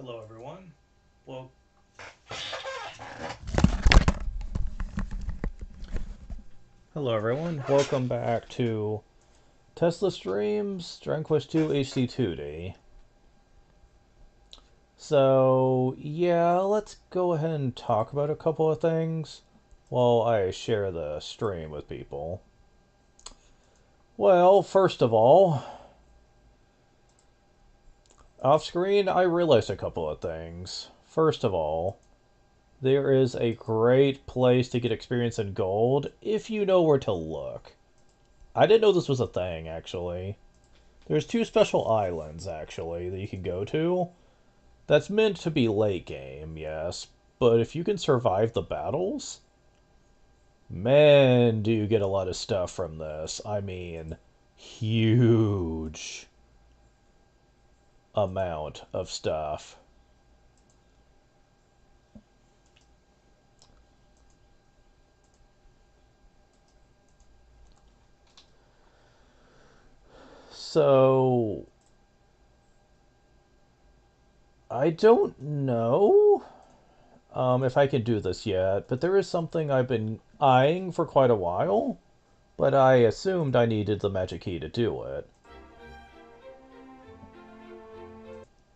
Hello, everyone. Well, hello, everyone. Welcome back to Tesla Streams Dragon Quest II HD2D. So, yeah, let's go ahead and talk about a couple of things while I share the stream with people. Well, first of all, off screen, I realized a couple of things. First of all, there is a great place to get experience in gold if you know where to look. I didn't know this was a thing, actually. There's two special islands, actually, that you can go to. That's meant to be late game, yes, but if you can survive the battles, man, do you get a lot of stuff from this. I mean, huge amount of stuff. So, I don't know if I can do this yet, but there is something I've been eyeing for quite a while, but I assumed I needed the magic key to do it.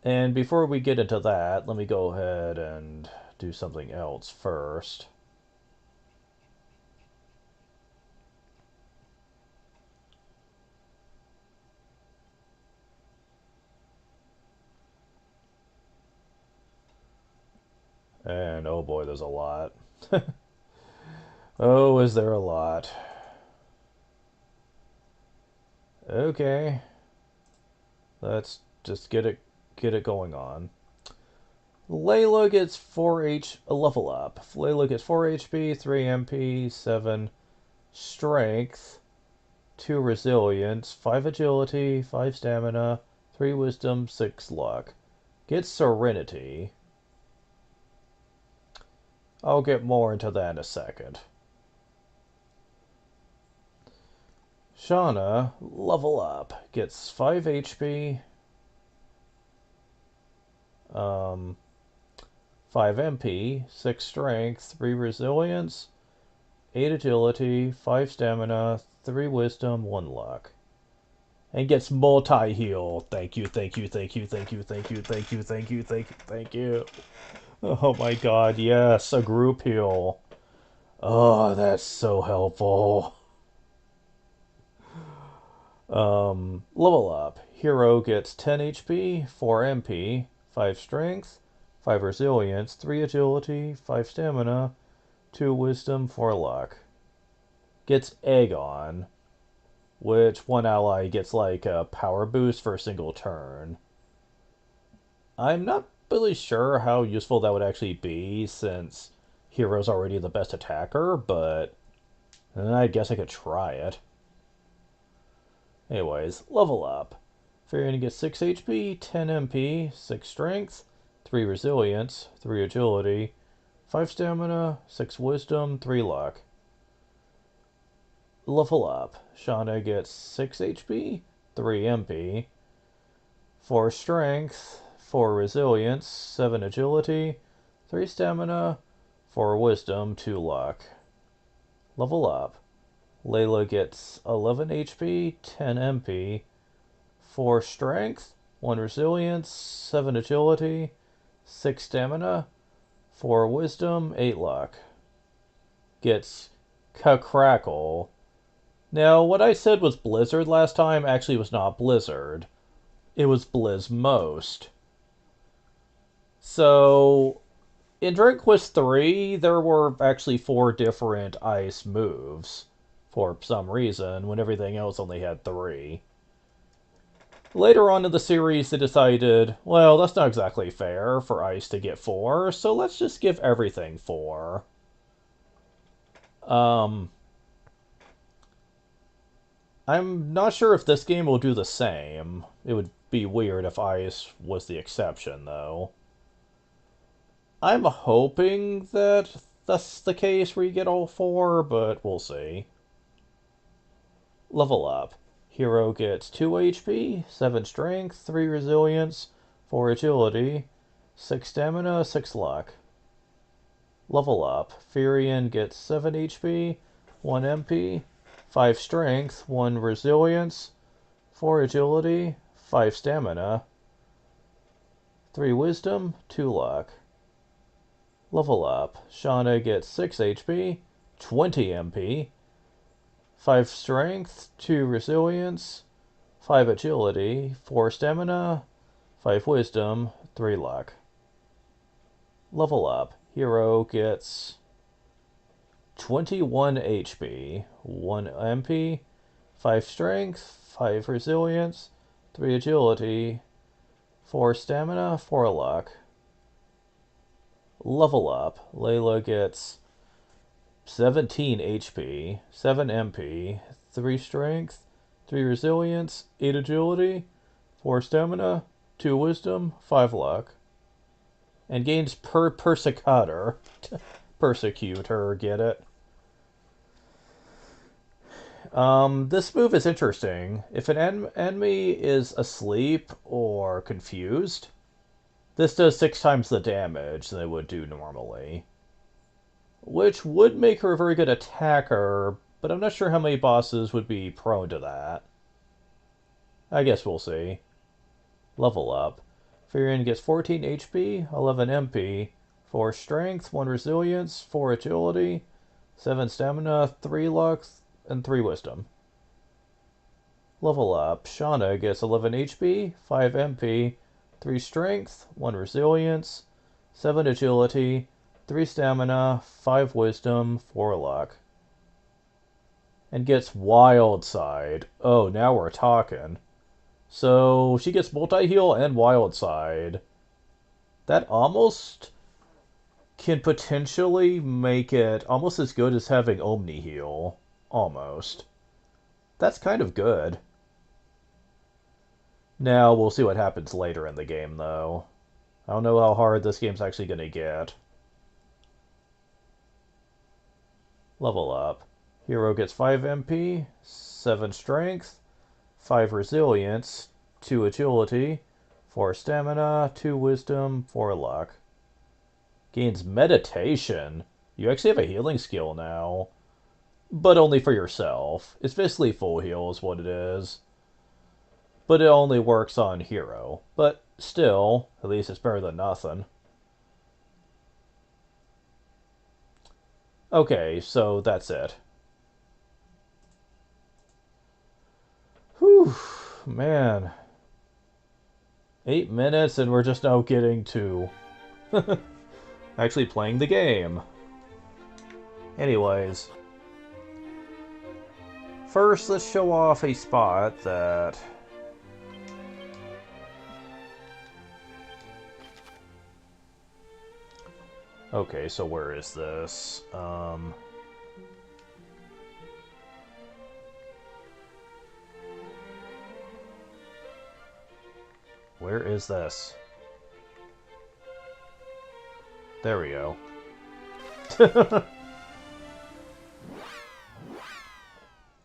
And before we get into that, let me go ahead and do something else first. And oh boy, there's a lot. Oh, is there a lot? Okay, let's just get it going on. Layla gets 4 a level up. Layla gets 4 HP, 3 MP, 7 strength, 2 resilience, 5 agility, 5 stamina, 3 wisdom, 6 luck. Gets serenity. I'll get more into that in a second. Shauna, level up. Gets 5 HP, um, 5 MP, 6 strength, 3 resilience, 8 agility, 5 stamina, 3 wisdom, 1 luck. And gets multi-heal. Thank you, thank you, thank you, thank you, thank you, thank you, thank you, thank you, thank you. Oh my god, yes, a group heal. Oh, that's so helpful. Level up. Hero gets 10 HP, 4 MP, 5 strength, 5 resilience, 3 agility, 5 stamina, 2 wisdom, 4 luck. Gets Aegon, which one ally gets like a power boost for a single turn. I'm not really sure how useful that would actually be since Hero's already the best attacker, but I guess I could try it. Anyways, level up. Farian gets 6 HP, 10 MP, 6 strength, 3 resilience, 3 agility, 5 stamina, 6 wisdom, 3 luck. Level up. Shauna gets 6 HP, 3 MP, 4 strength, 4 resilience, 7 agility, 3 stamina, 4 wisdom, 2 luck. Level up. Layla gets 11 HP, 10 MP, 4 strength, 1 resilience, 7 agility, 6 stamina, 4 wisdom, 8 luck. Gets Crackle. Now, what I said was Blizzard last time actually was not Blizzard. It was Blizzmost. So, in Dragon Quest III, there were actually 4 different ice moves for some reason, when everything else only had 3. Later on in the series, they decided, well, that's not exactly fair for Ice to get 4, so let's just give everything 4. Um, I'm not sure if this game will do the same. It would be weird if Ice was the exception, though. I'm hoping that that's the case where you get all 4, but we'll see. Level up. Hero gets 2 HP, 7 strength, 3 resilience, 4 agility, 6 stamina, 6 luck. Level up. Firion gets 7 HP, 1 MP, 5 strength, 1 resilience, 4 agility, 5 stamina, 3 wisdom, 2 luck. Level up. Shauna gets 6 HP, 20 MP, 5 strength, 2 resilience, 5 agility, 4 stamina, 5 wisdom, 3 luck. Level up. Hero gets 21 HP, 1 MP, 5 strength, 5 resilience, 3 agility, 4 stamina, 4 luck. Level up. Layla gets 17 HP, 7 MP, 3 strength, 3 resilience, 8 agility, 4 stamina, 2 wisdom, 5 luck. And gains Persecutor. Persecutor, get it? This move is interesting. If an enemy is asleep or confused, this does 6 times the damage than it would do normally. Which would make her a very good attacker, but I'm not sure how many bosses would be prone to that. I guess we'll see. Level up. Firion gets 14 HP, 11 MP, 4 strength, 1 resilience, 4 agility, 7 stamina, 3 luck, and 3 wisdom. Level up. Shauna gets 11 HP, 5 MP, 3 strength, 1 resilience, 7 agility, 3 stamina, 5 wisdom, 4 luck. And gets Wild Side. Oh, now we're talking. So she gets multi-heal and Wild Side. That almost can potentially make it almost as good as having Omni-Heal. Almost. That's kind of good. Now, we'll see what happens later in the game, though. I don't know how hard this game's actually going to get. Level up. Hero gets 5 MP, 7 strength, 5 resilience, 2 agility, 4 stamina, 2 wisdom, 4 luck. Gains meditation. You actually have a healing skill now. But only for yourself. It's basically full heal is what it is. But it only works on hero. But still, at least it's better than nothing. Okay, so that's it. Whew, man. 8 minutes and we're just now getting to actually playing the game. Anyways. First, let's show off a spot that... Okay, so where is this? Where is this? There we go.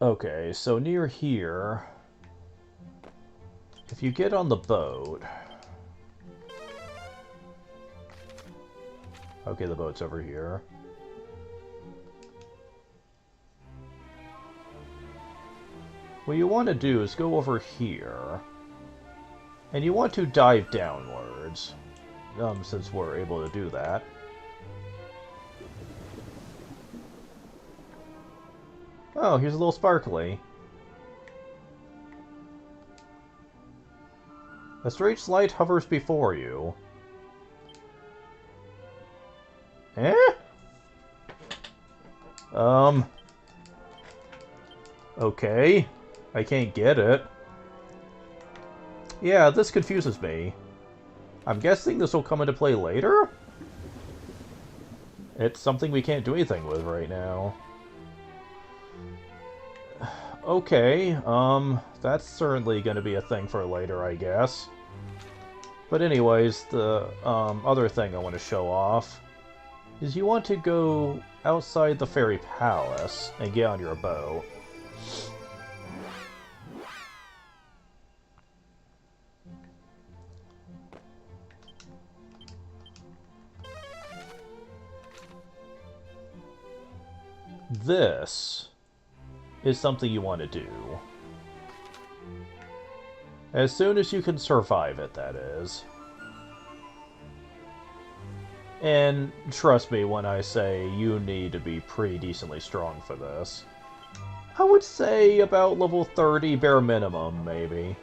Okay, so near here, if you get on the boat... Okay, the boat's over here. What you want to do is go over here, and you want to dive downwards, since we're able to do that. Oh, here's a little sparkly. A strange light hovers before you. Eh? Okay. I can't get it. Yeah, this confuses me. I'm guessing this will come into play later? It's something we can't do anything with right now. Okay, that's certainly going to be a thing for later, I guess. But anyways, the other thing I want to show off is you want to go outside the Fairy Palace and get on your bow. this is something you want to do. As soon as you can survive it, that is. And trust me when I say you need to be pretty decently strong for this. I would say about level 30 bare minimum, maybe.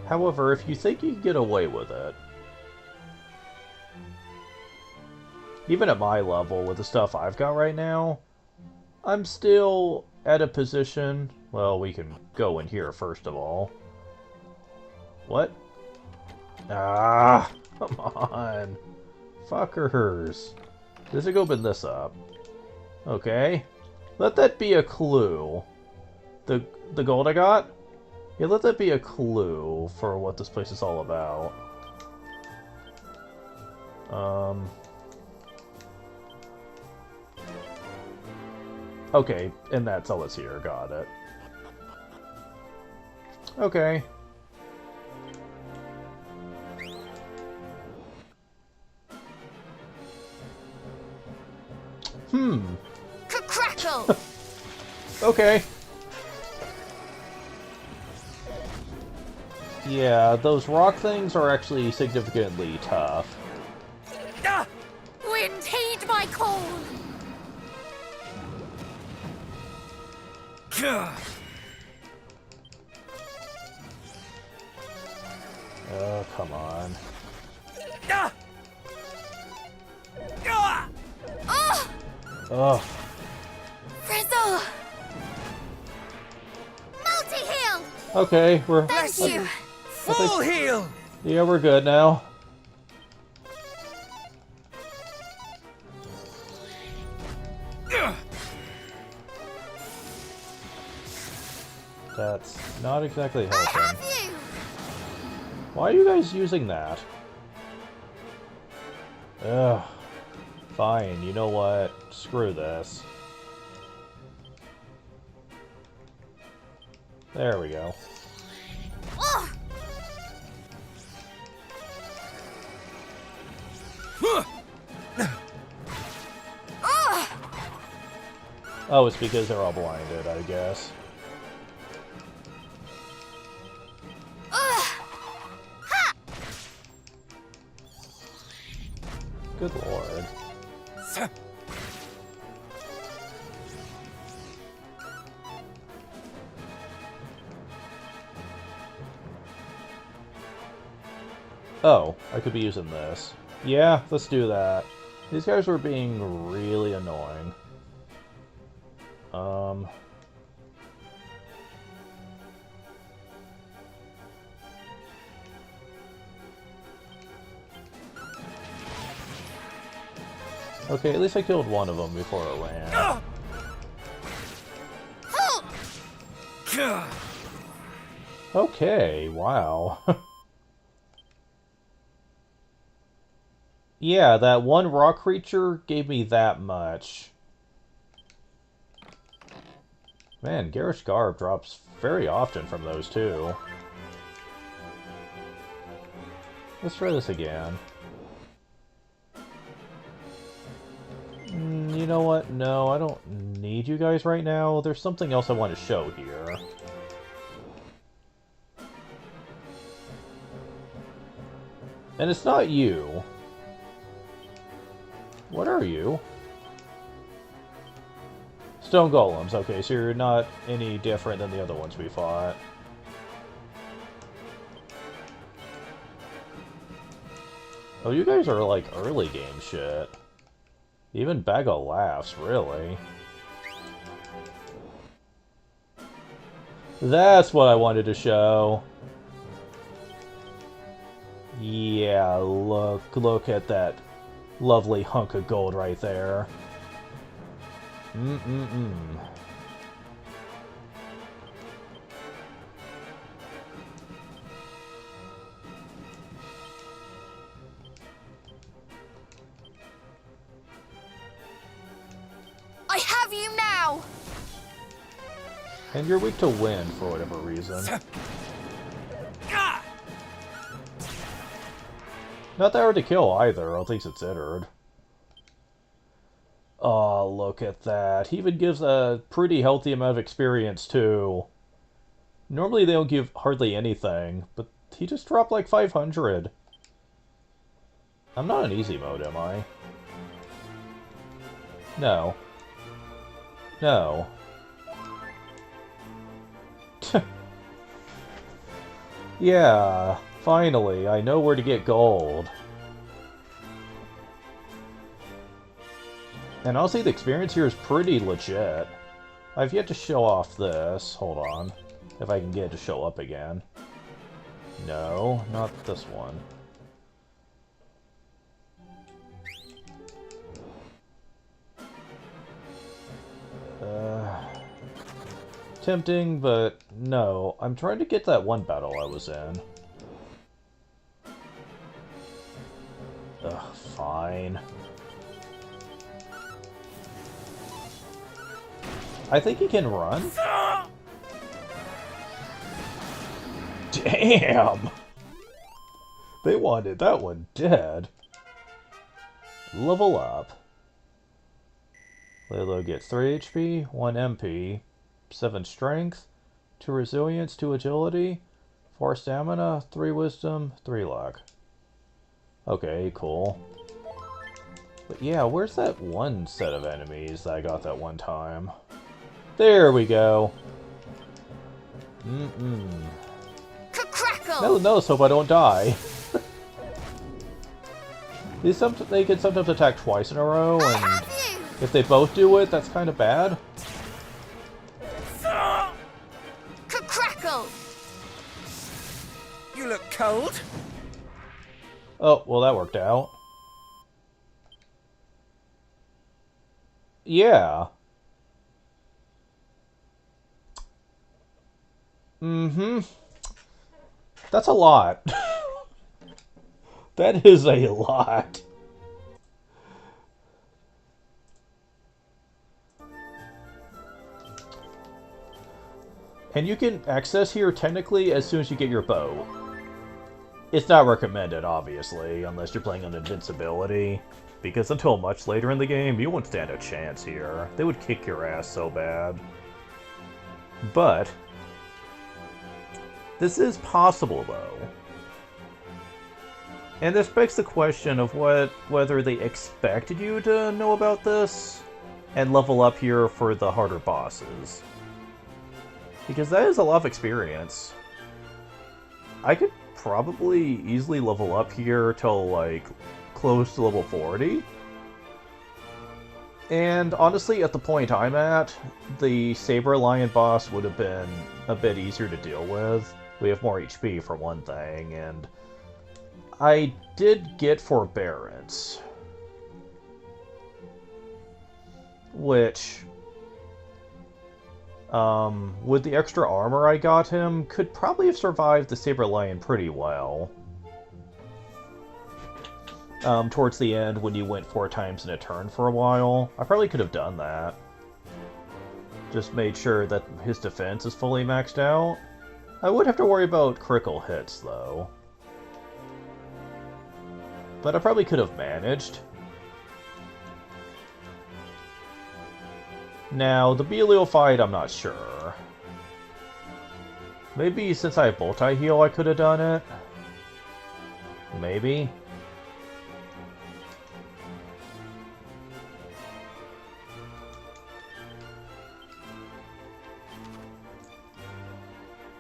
However, if you think you can get away with it, even at my level, with the stuff I've got right now, I'm still at a position... Well, we can go in here first of all. What? Ah, come on. Fuckers. Does it open this up? Okay. Let that be a clue. The gold I got? Yeah, let that be a clue for what this place is all about. Okay, and that's all that's here. Got it. Okay. Crackle! Okay. Yeah, those rock things are actually significantly tough. Wind, heed my call! Oh, come on. Oh. Frizzle! Multi-heal! Okay, we're... Thank you! Full heal! Yeah, we're good now. That's not exactly I helping. have you! Why are you guys using that? Ugh. Fine, you know what? Screw this. There we go. Oh. Oh, it's because they're all blinded, I guess. Good lord. Oh, I could be using this. Yeah, let's do that. These guys were being really annoying. Okay, at least I killed one of them before it ran. Okay, wow. Yeah, that one rock creature gave me that much. Man, Garish Garb drops very often from those too. Let's try this again. You know what? No, I don't need you guys right now. There's something else I want to show here. And it's not you. What are you? Stone Golems. Okay, so you're not any different than the other ones we fought. Oh, you guys are like early game shit. Even Baggo laughs, really. That's what I wanted to show. Yeah, look at that lovely hunk of gold right there. I have you now! And you're weak to wind for whatever reason. Not that hard to kill either, at least it's considered. Oh, look at that. He even gives a pretty healthy amount of experience, too. Normally they don't give hardly anything, but he just dropped like 500. I'm not in easy mode, am I? No. No. Yeah, finally, I know where to get gold. And honestly, the experience here is pretty legit. I've yet to show off this. Hold on. If I can get it to show up again. No, not this one. Tempting, but no. I'm trying to get that one battle I was in. Ugh, fine. I think he can run. Damn! They wanted that one dead. Level up. Lilo gets 3 HP, 1 MP, 7 strength, 2 resilience, 2 agility, 4 stamina, 3 wisdom, 3 luck. Okay, cool. But yeah, where's that one set of enemies that I got that one time? There we go. Crackle! No, let's hope I don't die. They can sometimes attack twice in a row, and if they both do it, that's kind of bad. Crackle! You look cold. Oh, well, that worked out. Yeah. Mm-hmm. That's a lot. That is a lot. And you can access here technically as soon as you get your boat. It's not recommended, obviously, unless you're playing on invincibility. Because until much later in the game, you won't stand a chance here. They would kick your ass so bad. But this is possible, though. And this begs the question of whether they expected you to know about this and level up here for the harder bosses. Because that is a lot of experience. I could probably easily level up here till, like, close to level 40. And honestly, at the point I'm at, the Saber Lion boss would have been a bit easier to deal with. We have more HP for one thing, and I did get Forbearance. Which, with the extra armor I got him, could probably have survived the Saber Lion pretty well. Towards the end, when you went 4 times in a turn for a while, I probably could have done that. Just made sure that his defense is fully maxed out. I would have to worry about critical hits, though. But I probably could have managed. Now, the Belial fight, I'm not sure. Maybe since I have multi-heal, I could have done it. Maybe.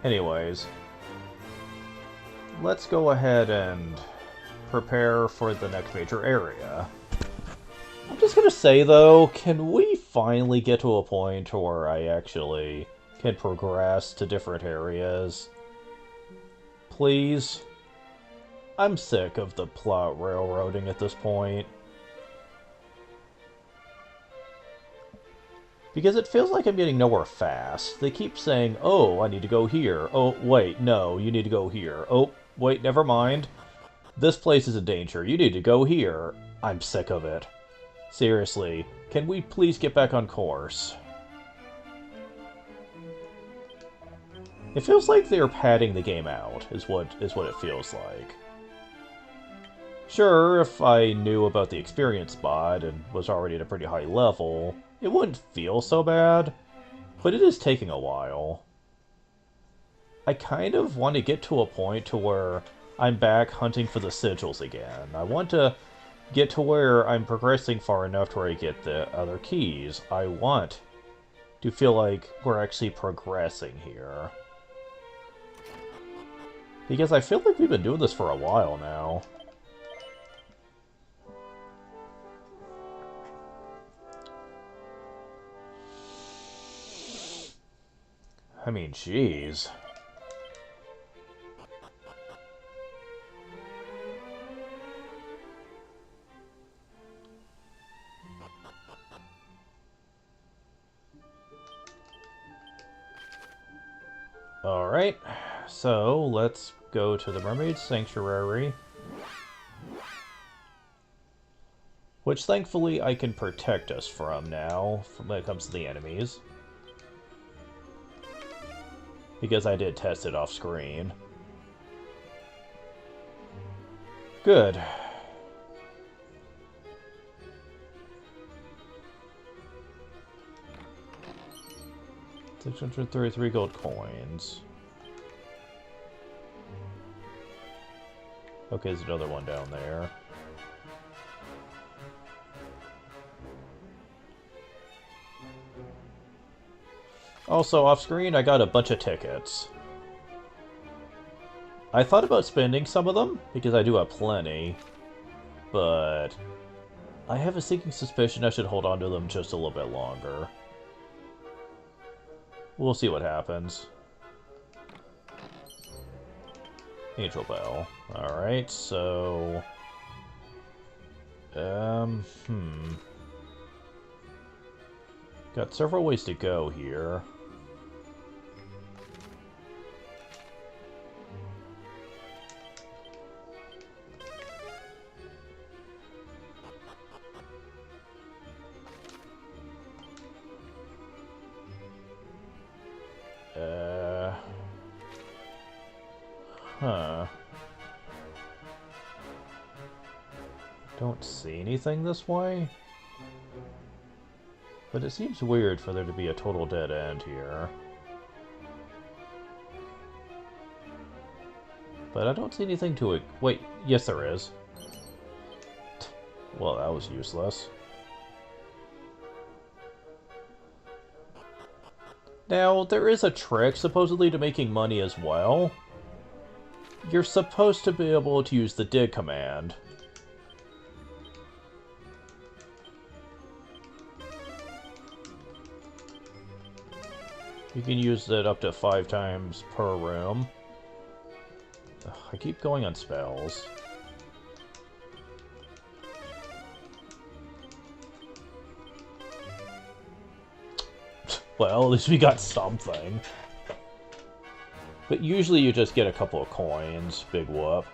Anyways, let's go ahead and prepare for the next major area. I'm just gonna say, though, can we finally get to a point where I actually can progress to different areas? Please? I'm sick of the plot railroading at this point. Because it feels like I'm getting nowhere fast. They keep saying, oh, I need to go here. Oh, wait, no, you need to go here. Oh, wait, never mind. This place is in danger. You need to go here. I'm sick of it. Seriously, can we please get back on course? It feels like they're padding the game out, is what it feels like. Sure, if I knew about the experience mod and was already at a pretty high level, it wouldn't feel so bad, but it is taking a while. I kind of want to get to a point to where I'm back hunting for the sigils again. I want to get to where I'm progressing far enough to where I get the other keys. I want to feel like we're actually progressing here. Because I feel like we've been doing this for a while now. I mean, jeez. Alright, so let's go to the Mermaid Sanctuary. Which thankfully I can protect us from now, when it comes to the enemies. Because I did test it off screen. Good. $633 gold coins. Okay, there's another one down there. Also, off screen, I got a bunch of tickets. I thought about spending some of them, because I do have plenty, but I have a sinking suspicion I should hold on to them just a little bit longer. We'll see what happens. Angel Bell. Alright, so... Got several ways to go here. Don't see anything this way. But it seems weird for there to be a total dead end here. But I don't see anything to it. Wait, yes there is. Well, that was useless. Now, there is a trick supposedly to making money as well. You're supposed to be able to use the dig command. You can use it up to 5 times per room. Ugh, I keep going on spells. Well, at least we got something. But usually you just get a couple of coins, big whoop.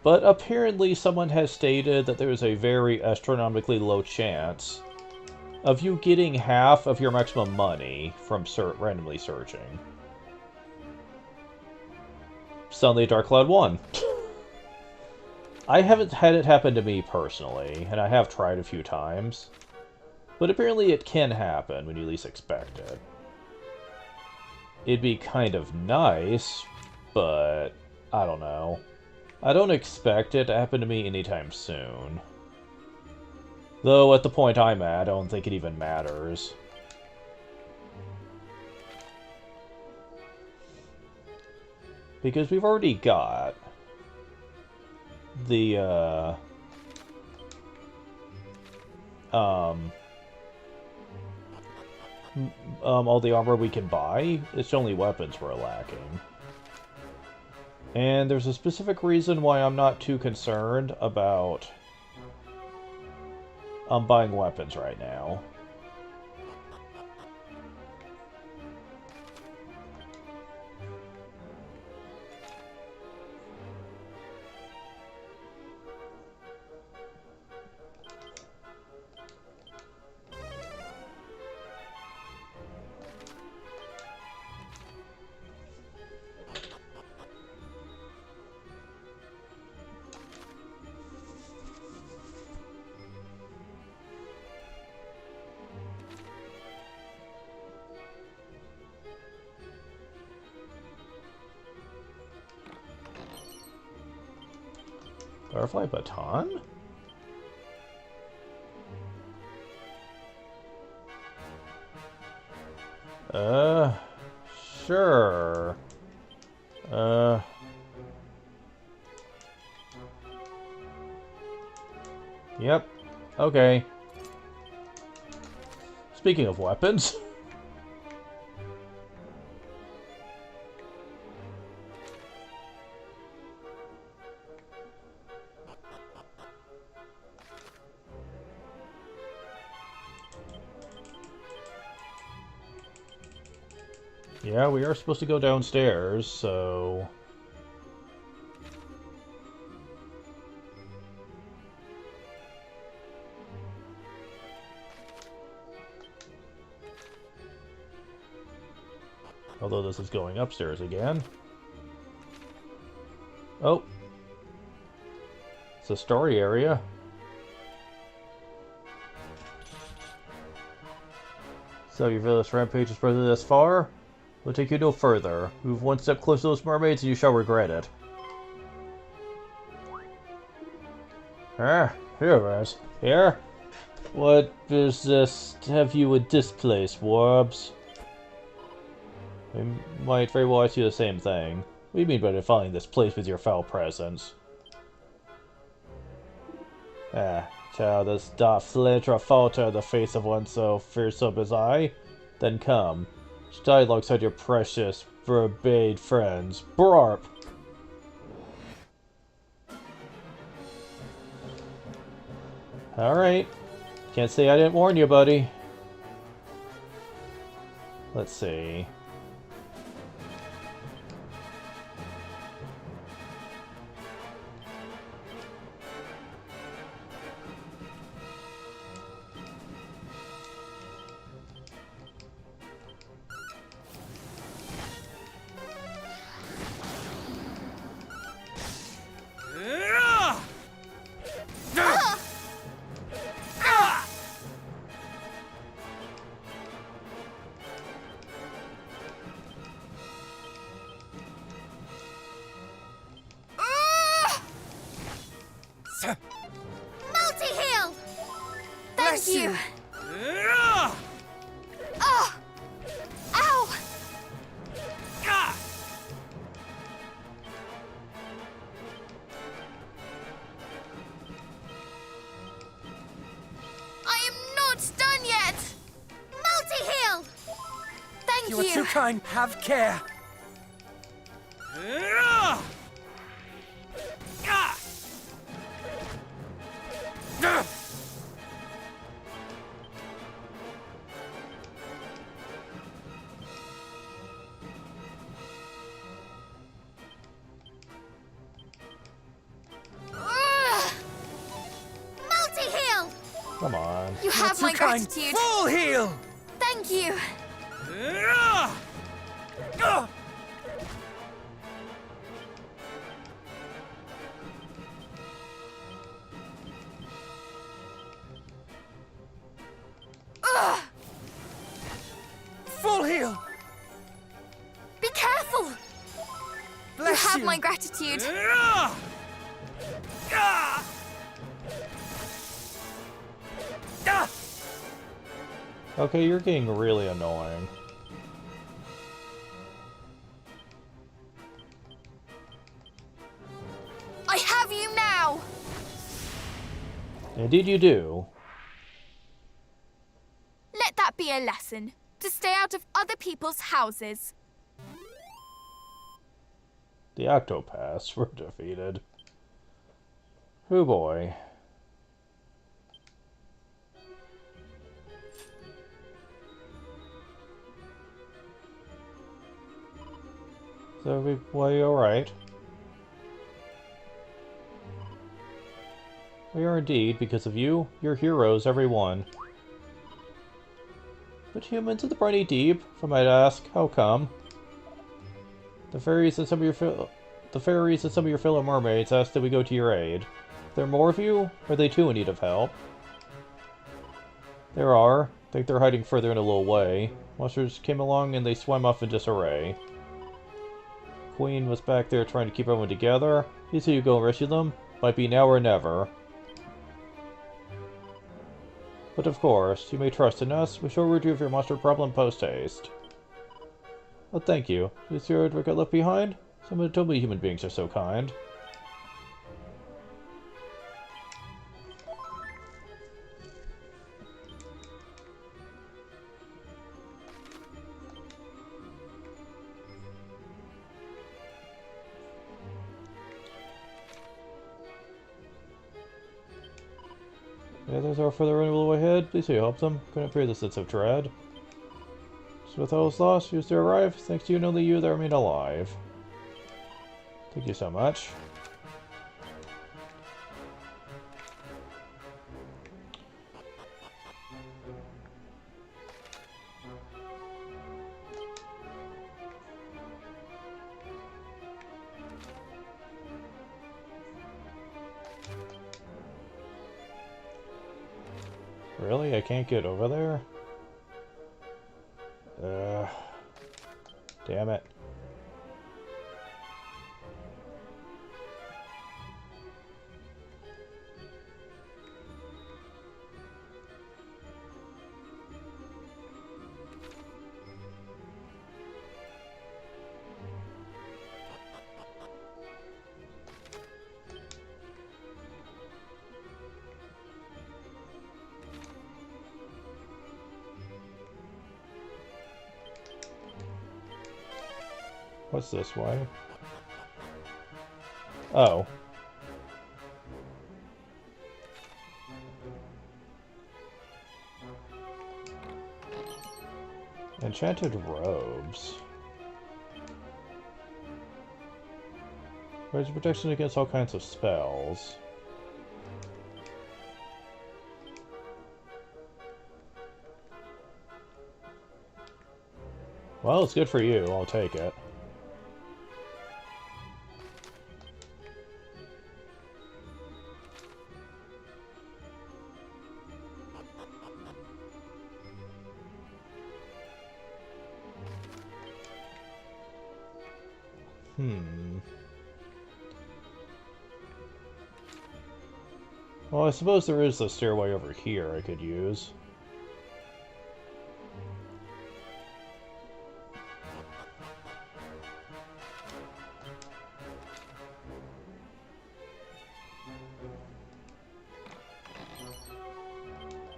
But apparently someone has stated that there is a very astronomically low chance of you getting half of your maximum money from randomly searching. Suddenly Dark Cloud 1. I haven't had it happen to me personally, and I have tried a few times. But apparently it can happen when you least expect it. It'd be kind of nice, but I don't know. I don't expect it to happen to me anytime soon. Though, at the point I'm at, I don't think it even matters. Because we've already got the, all the armor we can buy. It's only weapons we're lacking. And there's a specific reason why I'm not too concerned about buying weapons right now. Butterfly baton? Sure. Yep. Okay. Speaking of weapons. Yeah, we are supposed to go downstairs, so... Although this is going upstairs again. Oh. It's a story area. So your villainous rampage is further this far? We'll take you no further. Move one step closer to those mermaids and you shall regret it. Ah, here, Raz. Here? What business have you with this place, Warbs? I might very well ask you the same thing. What do you mean by defiling this place with your foul presence? Ah, child does not flinch or falter in the face of one so fearsome as I? Then come. Die alongside your precious, forbade friends. Brarp! Alright. Can't say I didn't warn you, buddy. Let's see. Multi-heal! Thank Bless you! you. Oh! Ow! I am not done yet! Multi-heal! Thank You are too kind. Have care. Multi-heal! Come on. You have my Too kind. gratitude. Full heal. Thank you. Full heal. Be careful. Bless You have you. my gratitude. Okay, you're getting really annoying. I have you now. Indeed you do. Let that be a lesson. To stay out of other people's houses. The Octopaths were defeated. Oh boy. So everybody alright? We are indeed, because of you, you're heroes, every one. But humans in the Briny Deep, if I might ask, how come? The fairies and some of your fellow mermaids asked that we go to your aid. Are there more of you? Or are they too in need of help? There are. I think they're hiding further in a little way. Monsters came along and they swam off in disarray. Queen was back there trying to keep everyone together. You say you go and rescue them? Might be now or never. But of course, you may trust in us. We shall retrieve your monster problem post-haste. Oh, thank you. Is there a drink I left behind? Someone told me human beings are so kind. The others are further in a little ahead. Please help them. Couldn't fear the sense of dread. So with all is lost, you still arrive. Thanks to you and only you that remain alive. Thank you so much. Really? I can't get over there? Damn it. What's this way? Oh. Enchanted robes. Provides protection against all kinds of spells. Well, it's good for you. I'll take it. Well, I suppose there is the stairway over here I could use.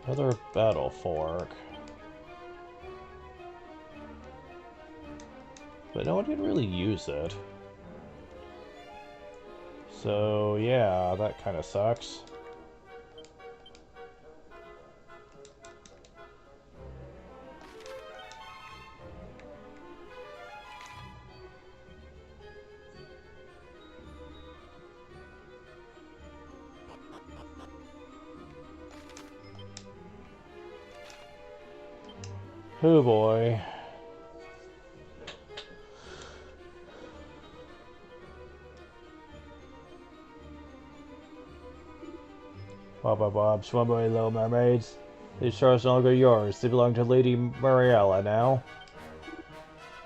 Another battle fork. But no one didn't really use it. So, yeah, that kind of sucks. Oh boy. Bob, Bob, swim away, little mermaids. These shards are no longer yours. They belong to Lady Mariella now.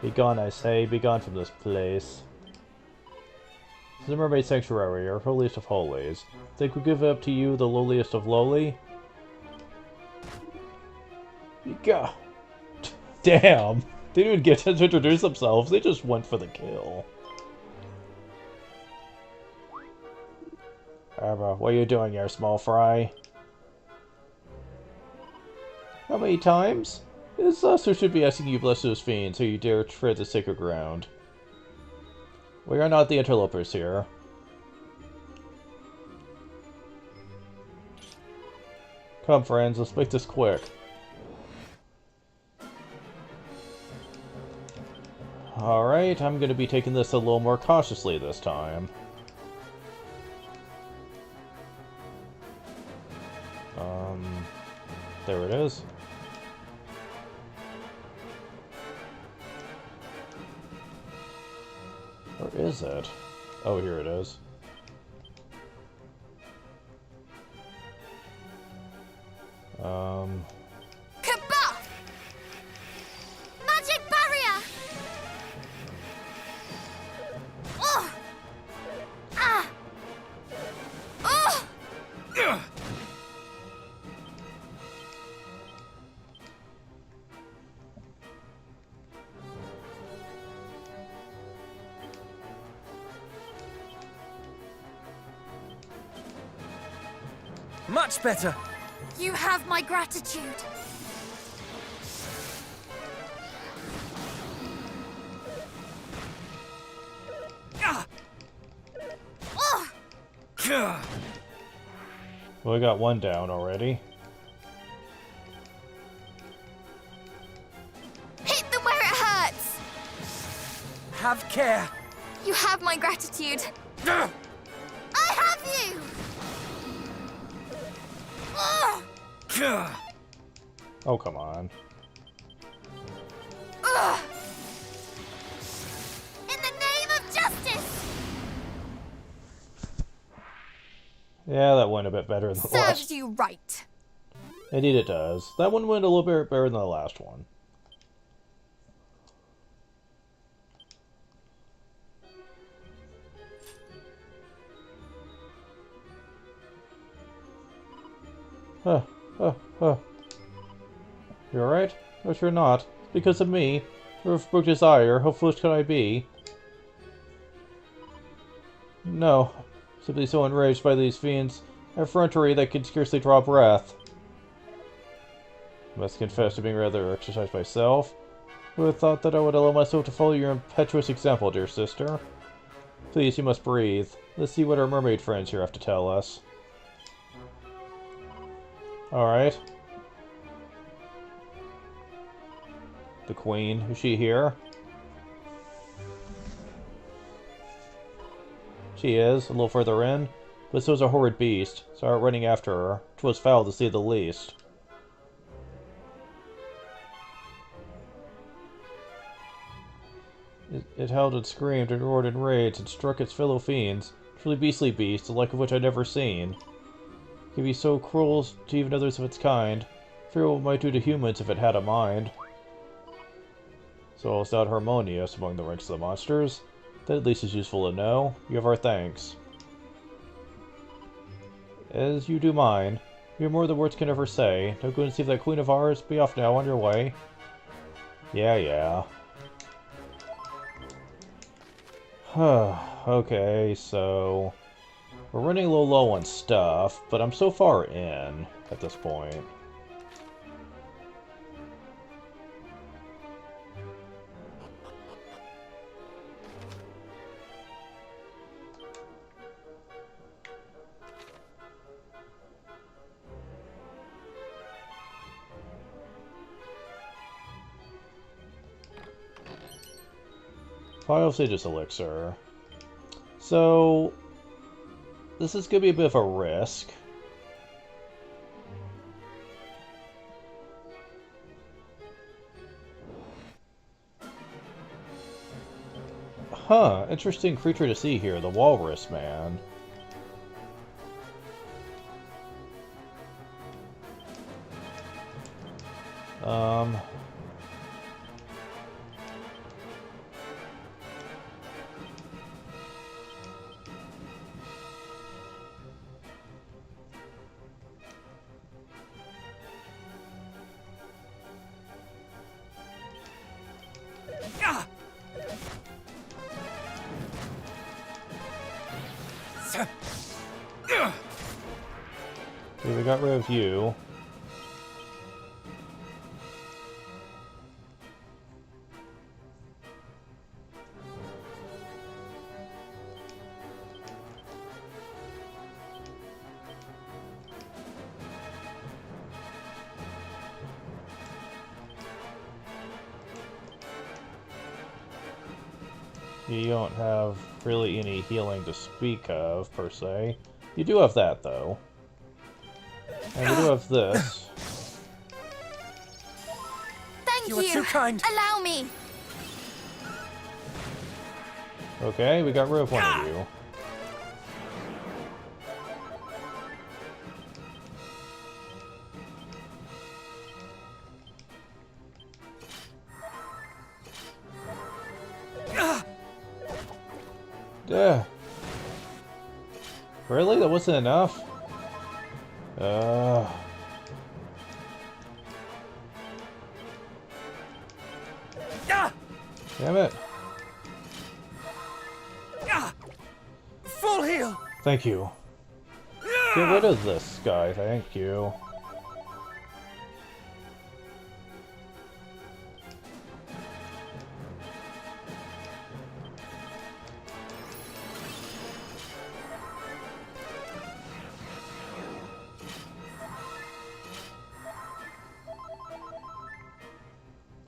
Be gone, I say. Be gone from this place. This is the Mermaid Sanctuary, our holiest of holies. Think we'll give it up to you, the lowliest of lowly? Gah! Damn! They didn't even get to introduce themselves, they just went for the kill. What are you doing here, small fry? How many times? It's us who should be asking you bless those fiends, so you dare tread the sacred ground. We are not the interlopers here. Come, friends, let's make this quick. Alright, I'm gonna be taking this a little more cautiously this time. There it is. Where is it? Oh, here it is. Kabah! Magic barrier! Oh! Ah! Much better. You have my gratitude. Ah! Ugh! Gah! Well, we got one down already. Hit them where it hurts. Have care. You have my gratitude. Gah! I have you. Ugh! Gah! Oh, come on. Ugh! In the name of justice. Yeah, that went a bit better than the Serves last. you right. Indeed it does. That one went a little bit better than the last one. Huh, huh, huh. You alright? No, sure not. It's because of me. Of broke desire, how foolish can I be? No. Simply so enraged by these fiends' effrontery that can scarcely draw breath. I must confess to being rather exercised myself. Who had thought that I would allow myself to follow your impetuous example, dear sister? Please, you must breathe. Let's see what our mermaid friends here have to tell us. Alright. The Queen, is she here? She is, a little further in, but so's a horrid beast, so I went running after her. 'Twas foul to say the least. It howled and screamed and roared in rage and struck its fellow fiends. Truly beastly beast, the like of which I'd never seen. It could be so cruel to even others of its kind. Fear what it might do to humans if it had a mind. So it's not harmonious among the ranks of the monsters. That at least is useful to know. You have our thanks. As you do mine. You're more than words can ever say. Now go and see that queen of ours. Be off now, on your way. Yeah. Okay, so... We're running a little low on stuff, but I'm so far in at this point. Final Sage's Elixir. So... This is going to be a bit of a risk. Huh, interesting creature to see here, the Walrus Man. Gah! Okay, we got rid of you. You don't have really any healing to speak of, per se. You do have that, though. And we do have this. Thank You are too kind. Allow me. Okay, we got rid of one of you. Duh. Really? That wasn't enough? Damn it. Full heal. Thank you. Get rid of this guy, thank you.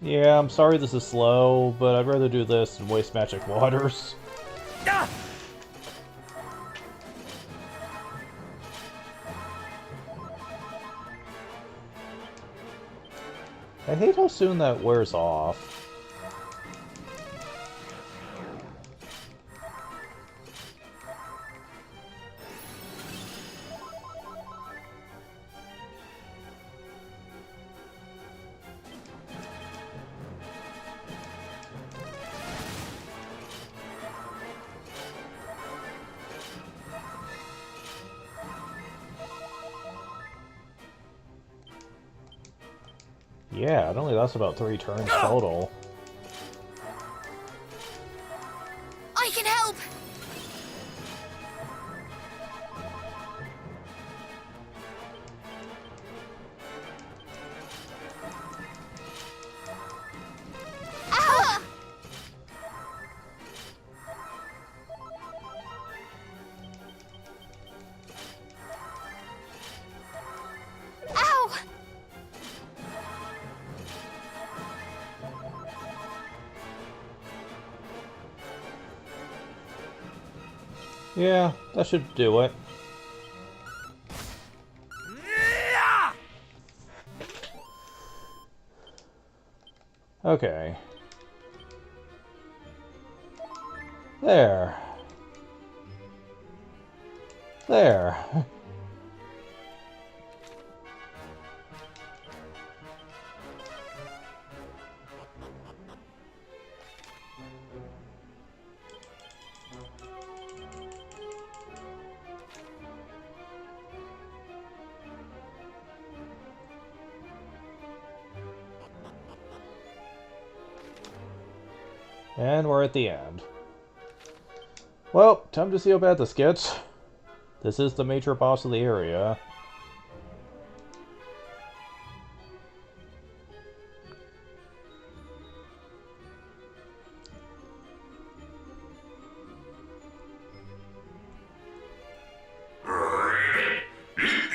Yeah, I'm sorry this is slow, but I'd rather do this than waste magic waters. Ah! I hate how soon that wears off. Yeah, it only lasts about 3 turns total. I can help! Ow! Ow! Yeah, that should do it. Ah! Okay. There. There. And we're at the end. Well, time to see how bad this gets. This is the major boss of the area.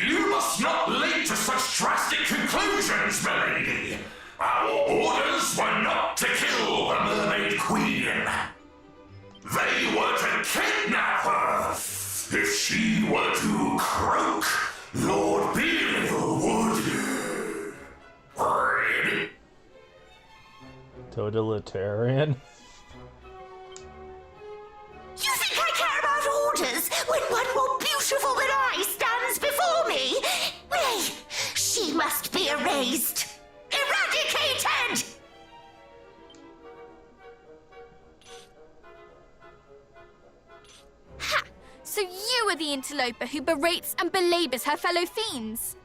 You must not leap to such drastic conclusions, milady. Our orders were not to kill the Mermaid Queen. They were to kidnap her. If she were to croak, Lord Belial would... Totalitarian. You think I care about orders when one more beautiful than I stands before me? Nay, she must be erased, eradicated! Ha! So you are the interloper who berates and belabors her fellow fiends?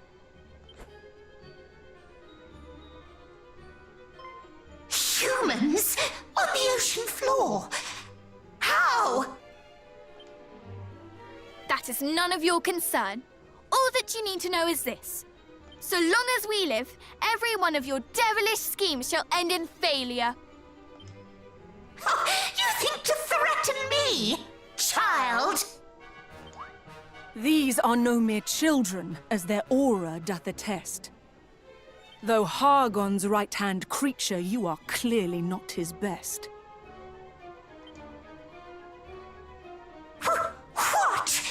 Humans on the ocean floor? How? That is none of your concern. All that you need to know is this. So long as we live, every one of your devilish schemes shall end in failure. You think to threaten me, child? These are no mere children, as their aura doth attest. Though Hargon's right-hand creature, you are clearly not his best. What?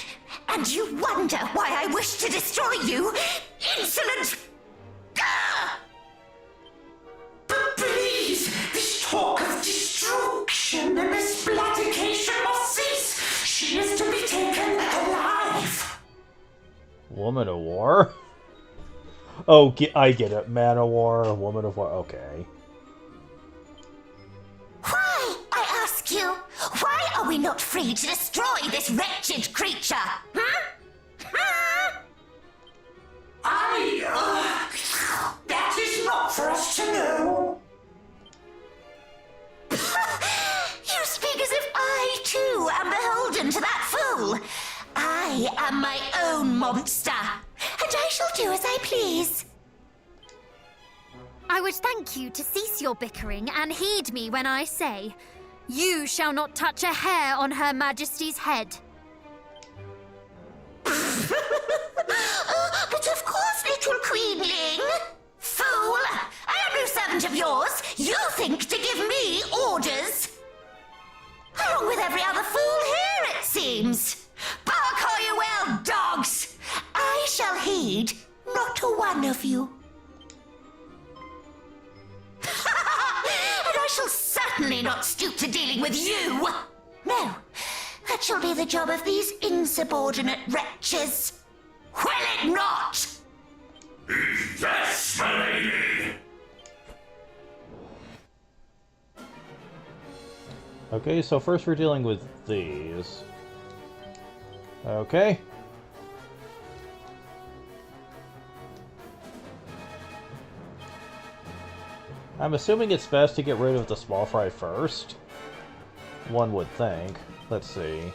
And you wonder why I wish to destroy you? Insolent! Gah! But please, this talk of destruction and exploitation must cease. She is to be taken alive. Woman of War? Oh, I get it. Man of War, Woman of War, okay. Why, I ask you, why are we not free to destroy this wretched creature? That is not for us to know. You speak as if I, too, am beholden to that fool. I I am my own monster, and I shall do as I please. I would thank you to cease your bickering and heed me when I say, you shall not touch a hair on Her Majesty's head. But of course, little queenling. Fool! I am no servant of yours. You think to give me orders. Along with every other fool here, it seems. Bark all you will, dogs! I shall heed not a one of you. And I shall certainly not stoop to dealing with you. No, that shall be the job of these insubordinate wretches. Will it not? Yes, milady! Okay, so first we're dealing with these. Okay. I'm assuming it's best to get rid of the small fry first. One would think. Let's see.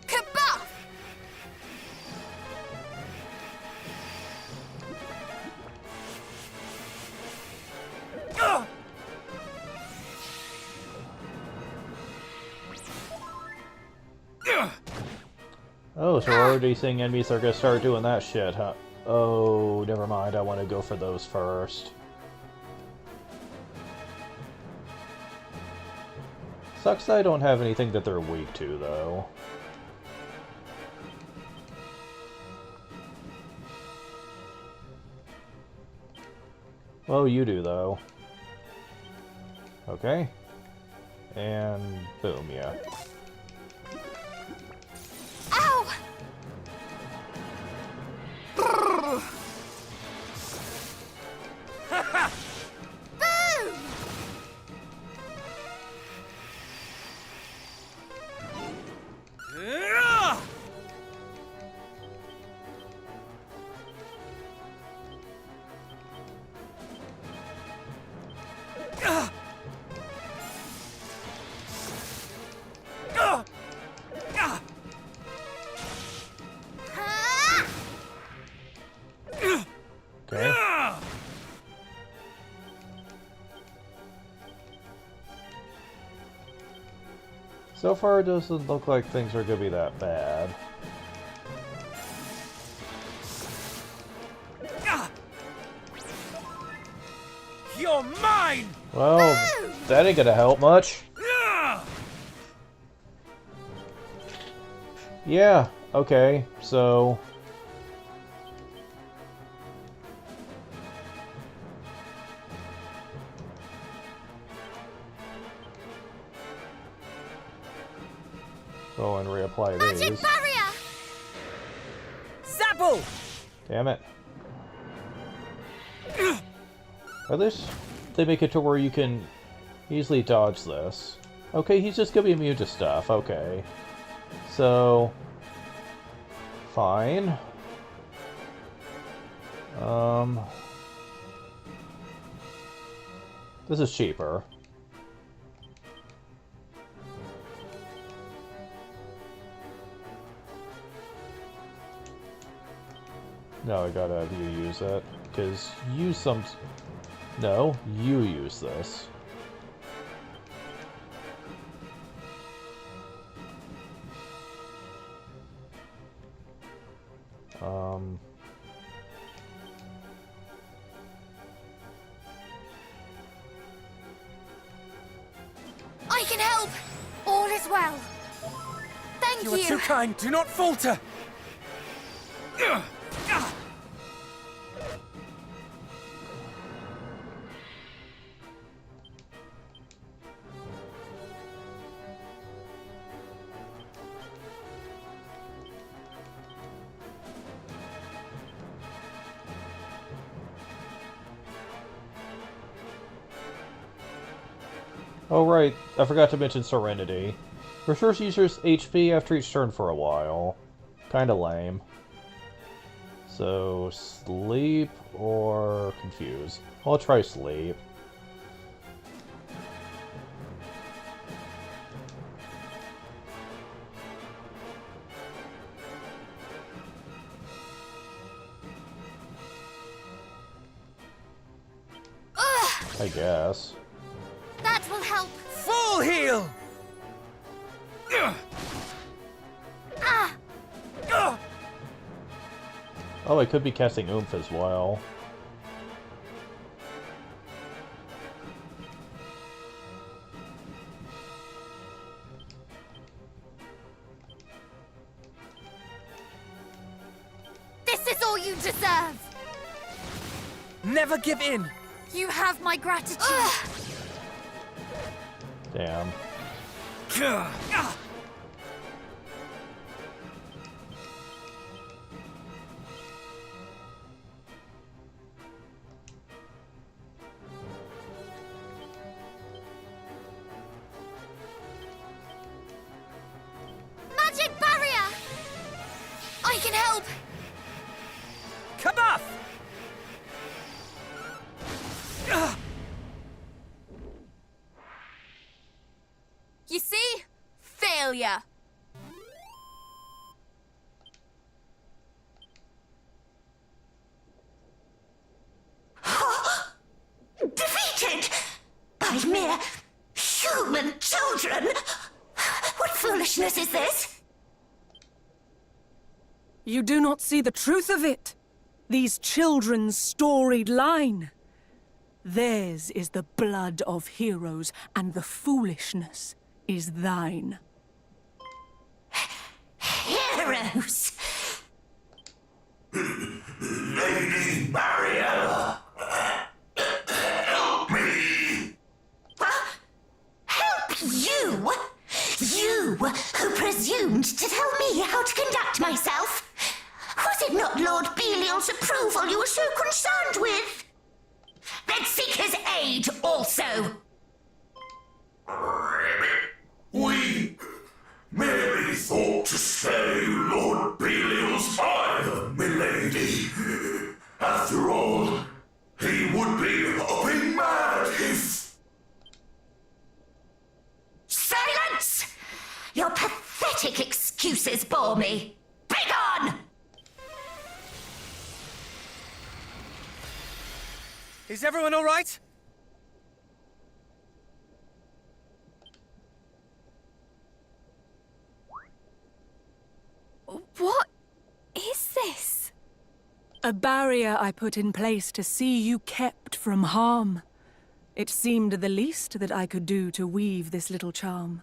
Kabuff! Oh, so we're already seeing enemies are gonna start doing that shit, huh? Oh, never mind. I want to go for those first. Sucks that I don't have anything that they're weak to, though. Well, you do, though. Okay. And boom, yeah. Ow! Boom! Ah! Okay. So far, it doesn't look like things are gonna be that bad. You're mine! Well, that ain't gonna help much. Yeah, okay, so... Go and reapply Magic these. barrier! Zapple! Damn it. At least they make it to where you can easily dodge this. Okay, he's just gonna be immune to stuff, okay. So... Fine. This is cheaper. No, I gotta have you use it. Because use some... No, you use this. I can help! All is well. Thank You are too kind. Do not falter. Oh right, I forgot to mention Serenity. Restores users HP after each turn for a while. Kinda lame. So, sleep or confuse? I'll try sleep. I guess. That will help. Full heal! Ugh. Ah! Ugh. Oh, I could be casting Oomph as well. This is all you deserve. Never give in! You have my gratitude. Damn. Ugh. Ah. Magic barrier! I can help! Kabuff! Ugh. You see? Failure. Defeated by mere human children? What foolishness is this? You do not see the truth of it. These children's storied line. Theirs is the blood of heroes, and the foolishness is thine. Heroes! Lady Barrier! Help me! Help you? You who presumed to tell me how to conduct myself? Was it not Lord Belial's approval you were so concerned with? Then seek his aid also! We merely thought to stay Lord Belial's ire, milady. After all, he would be hopping mad if... Silence! Your pathetic excuses bore me. Begone! Is everyone all right? What is this? A barrier I put in place to see you kept from harm. It seemed the least that I could do to weave this little charm.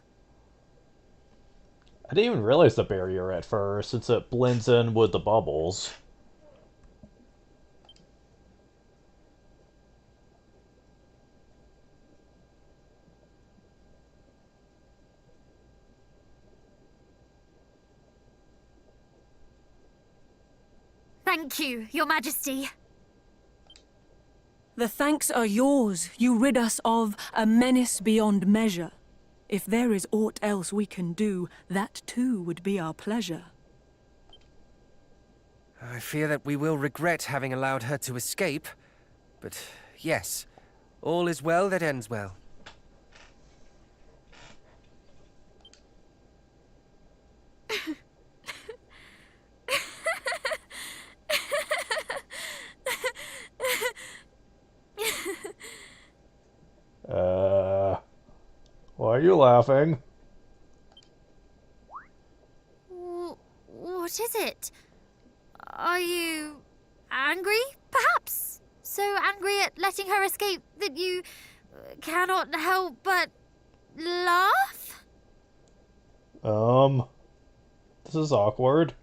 I didn't even realize the barrier at first, since it blends in with the bubbles. Thank you, Your Majesty. The thanks are yours. You rid us of a menace beyond measure. If there is aught else we can do, that too would be our pleasure. I fear that we will regret having allowed her to escape. But yes, all is well that ends well. Why are you laughing? What is it? Are you angry, perhaps? So angry at letting her escape that you cannot help but laugh? This is awkward.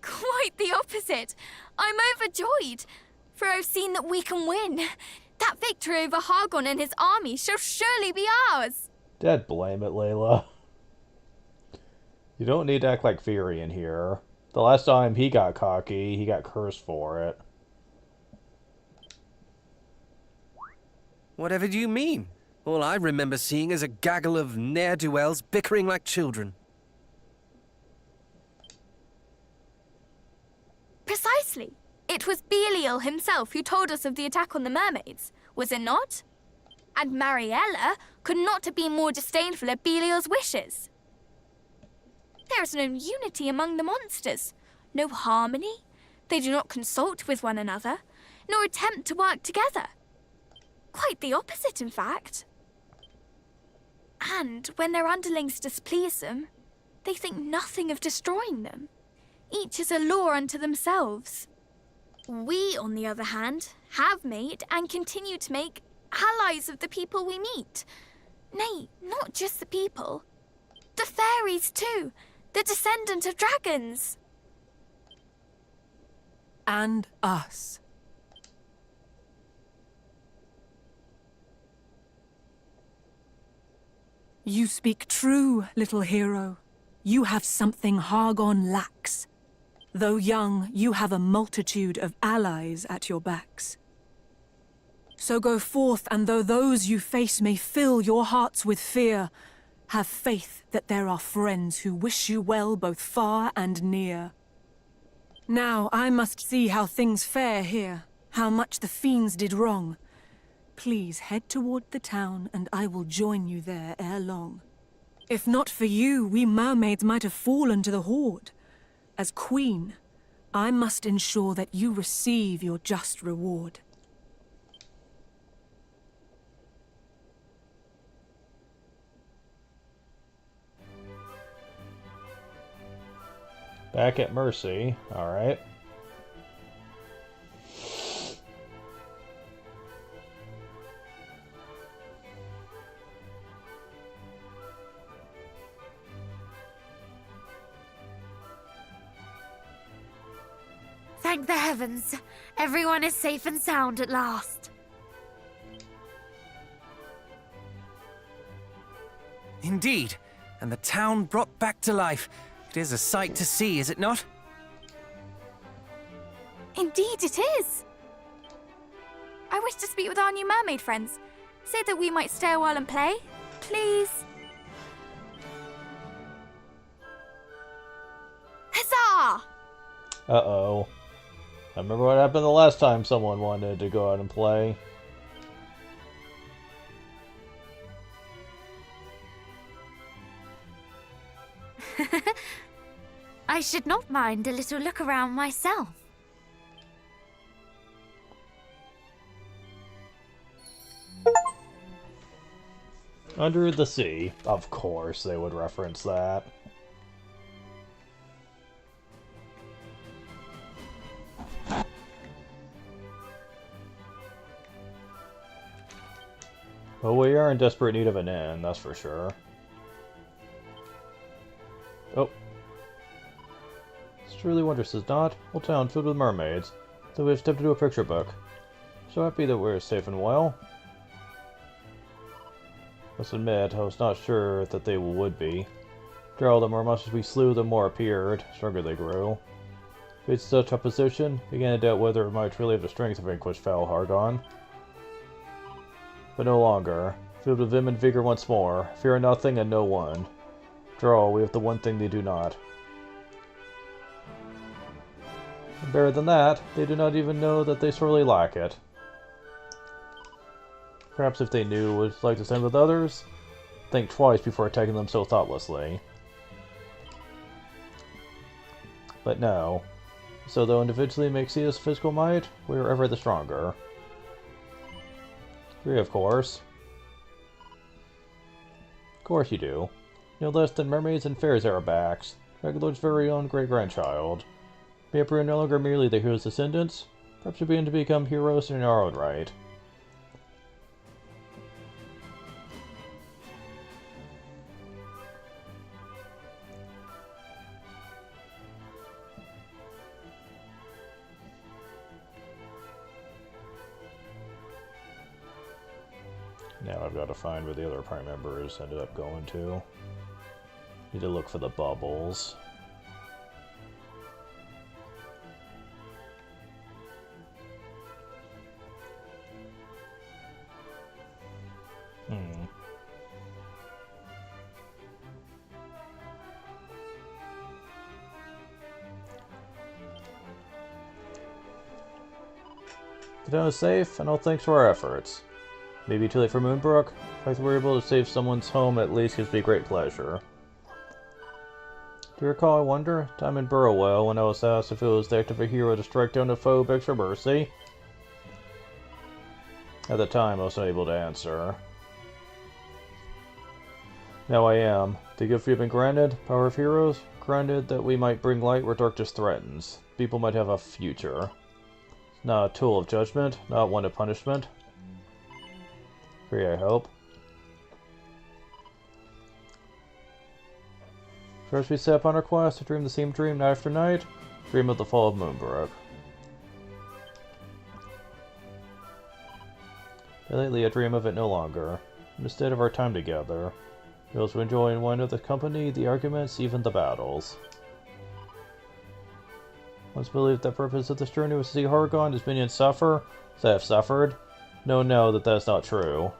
Quite the opposite. I'm overjoyed, for I've seen that we can win. That victory over Hargon and his army shall surely be ours. Dad, blame it, Layla. You don't need to act like Fury in here. The last time he got cocky, he got cursed for it. Whatever do you mean? All I remember seeing is a gaggle of ne'er-do-wells bickering like children. It was Belial himself who told us of the attack on the mermaids, was it not? And Mariella could not have been more disdainful of Belial's wishes. There is no unity among the monsters, no harmony. They do not consult with one another, nor attempt to work together. Quite the opposite, in fact. And when their underlings displease them, they think nothing of destroying them. Each is a law unto themselves. We, on the other hand, have made and continue to make allies of the people we meet. Nay, not just the people. The fairies, too. The descendant of dragons. And us. You speak true, little hero. You have something Hargon lacks. Though young, you have a multitude of allies at your backs. So go forth, and though those you face may fill your hearts with fear, have faith that there are friends who wish you well both far and near. Now I must see how things fare here, how much the fiends did wrong. Please head toward the town, and I will join you there ere long. If not for you, we mermaids might have fallen to the Horde. As queen, I must ensure that you receive your just reward. Back at Mercy, alright. Thank the heavens. Everyone is safe and sound at last. Indeed, and the town brought back to life. It is a sight to see, is it not? Indeed it is. I wish to speak with our new mermaid friends. Say that we might stay a while and play, please. Huzzah! Uh-oh. I remember what happened the last time someone wanted to go out and play. I should not mind a little look around myself. Under the Sea. Of course they would reference that. Well, we are in desperate need of an inn, that's for sure. Oh. It's truly wondrous, is not? Whole town filled with mermaids. So we have stepped into a picture book. So happy that we're safe and well. Must admit, I was not sure that they would be. After all, the more monsters we slew, the more appeared. Stronger they grew. Faced such opposition, began to doubt whether it might really have the strength to vanquish foul Hargon. But no longer. Filled with vim and vigor once more, fear nothing and no one. After all, we have the one thing they do not. And better than that, they do not even know that they sorely lack it. Perhaps if they knew what it's like to stand with others, think twice before attacking them so thoughtlessly. But no. So though individually may exceed us physical might, we are ever the stronger. Agree, of course. Of course you do. No less than mermaids and fairies are our backs. Dragonlord's very own great-grandchild. Maybe we are no longer merely the hero's descendants. Perhaps we begin to become heroes in our own right. Now I've got to find where the other prime members ended up going to. Need to look for the bubbles. town is safe, and all thanks to our efforts. Maybe too late for Moonbrook. The fact that we're able to save someone's home at least gives me great pleasure. Do you recall, I wonder, time in Burrowell when I was asked if it was the act of a hero to strike down a foe begs for mercy? At the time, I was unable to answer. Now I am. The gift we have been granted, power of heroes, granted that we might bring light where darkness threatens. People might have a future. Not a tool of judgment, not one of punishment. Free, I hope. First we set up on our quest to dream the same dream night after night. Dream of the fall of Moonbrook. But lately I dream of it no longer. Instead of our time together. Those who enjoy in one of the company, the arguments, even the battles. Once believed that the purpose of this journey was to see Hargon and his minions suffer, as I have suffered. Know that is not true.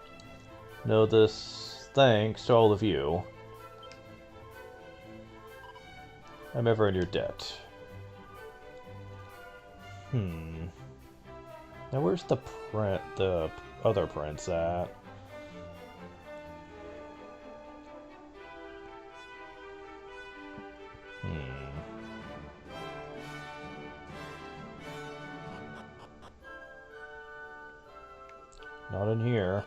Know this thanks to all of you. I'm ever in your debt. Now where's the other prince at? Not in here.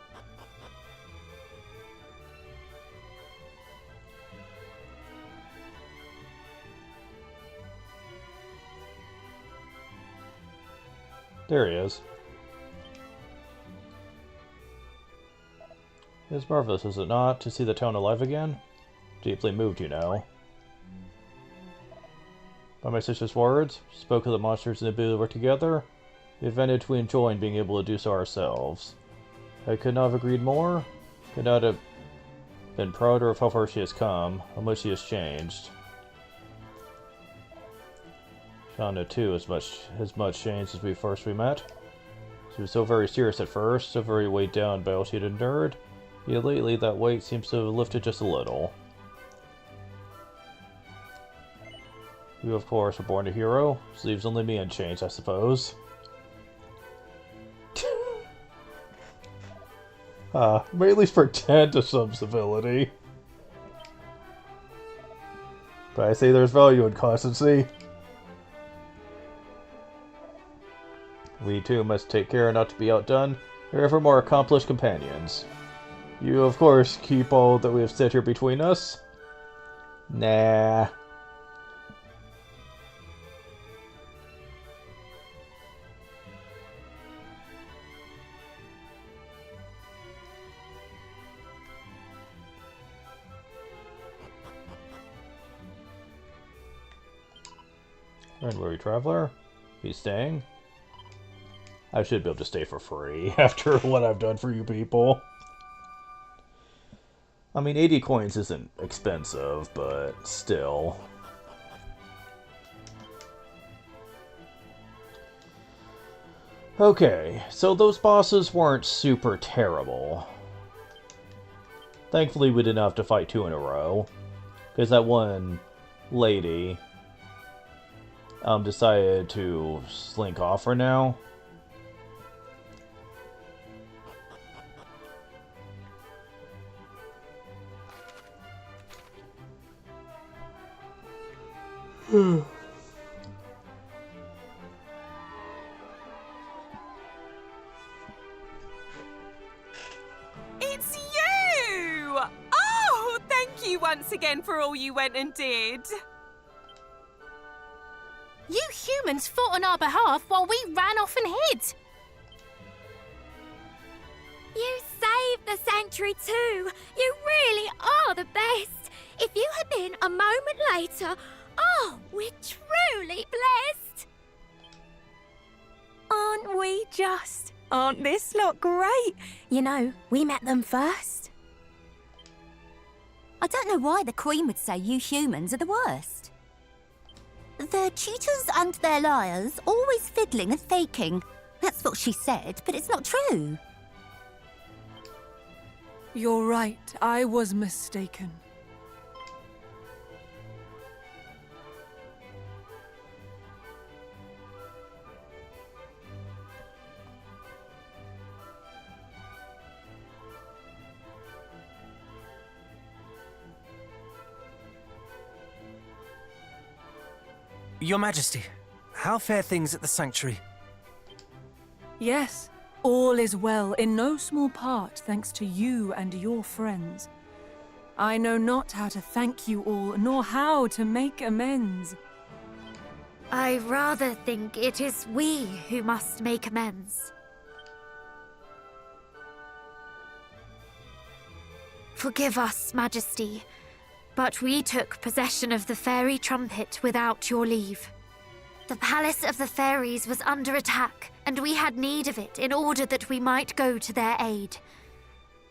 There he is. It's marvelous, is it not, to see the town alive again? Deeply moved, you know. By my sister's words, she spoke of the monsters and the ability to work together. The advantage we enjoy in being able to do so ourselves. I could not have agreed more. Could not have been prouder of how far she has come, how much she has changed. Shana too has much changed since we first met. She was so very serious at first, so very weighed down by all she had endured. Yet lately that weight seems to have lifted just a little. You of course were born a hero, which leaves only me unchanged, I suppose. May at least pretend to some civility. But I say there's value in constancy. We too must take care not to be outdone. We're ever more accomplished companions. You, of course, keep all that we have set here between us? Nah. Weary Traveler? He's staying? I should be able to stay for free after what I've done for you people. I mean, 80 coins isn't expensive, but still. Okay, so those bosses weren't super terrible. Thankfully, we didn't have to fight 2 in a row. Because that one lady decided to slink off for now. It's you! Oh, thank you once again for all you went and did. You humans fought on our behalf while we ran off and hid. You saved the sanctuary too. You really are the best. If you had been a moment later, oh, we're truly blessed. Aren't we just? Aren't this lot great? You know, we met them first. I don't know why the Queen would say you humans are the worst. They're cheaters and they're liars, always fiddling and faking. That's what she said, but it's not true. You're right, I was mistaken. Your Majesty, how fare things at the sanctuary? Yes, all is well, in no small part thanks to you and your friends. I know not how to thank you all, nor how to make amends. I rather think it is we who must make amends. Forgive us, Majesty, but we took possession of the fairy trumpet without your leave. The Palace of the Fairies was under attack, and we had need of it in order that we might go to their aid.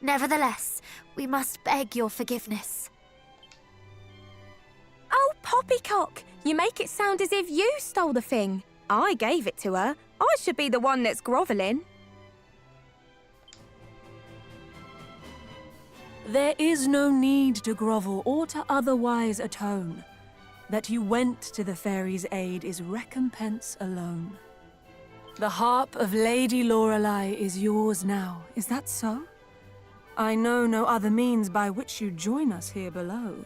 Nevertheless, we must beg your forgiveness. Oh, Poppycock! You make it sound as if you stole the thing. I gave it to her. I should be the one that's grovelling. There is no need to grovel or to otherwise atone. That you went to the fairies' aid is recompense alone. The harp of Lady Lorelei is yours now, is that so? I know no other means by which you join us here below.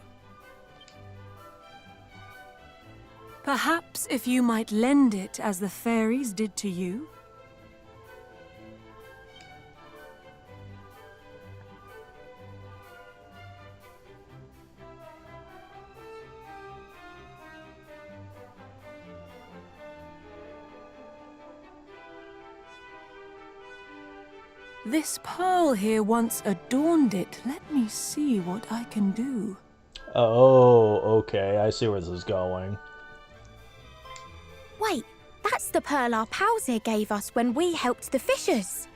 Perhaps if you might lend it as the fairies did to you? This pearl here once adorned it. Let me see what I can do. Oh, okay. I see where this is going. Wait, that's the pearl our pals here gave us when we helped the fishers.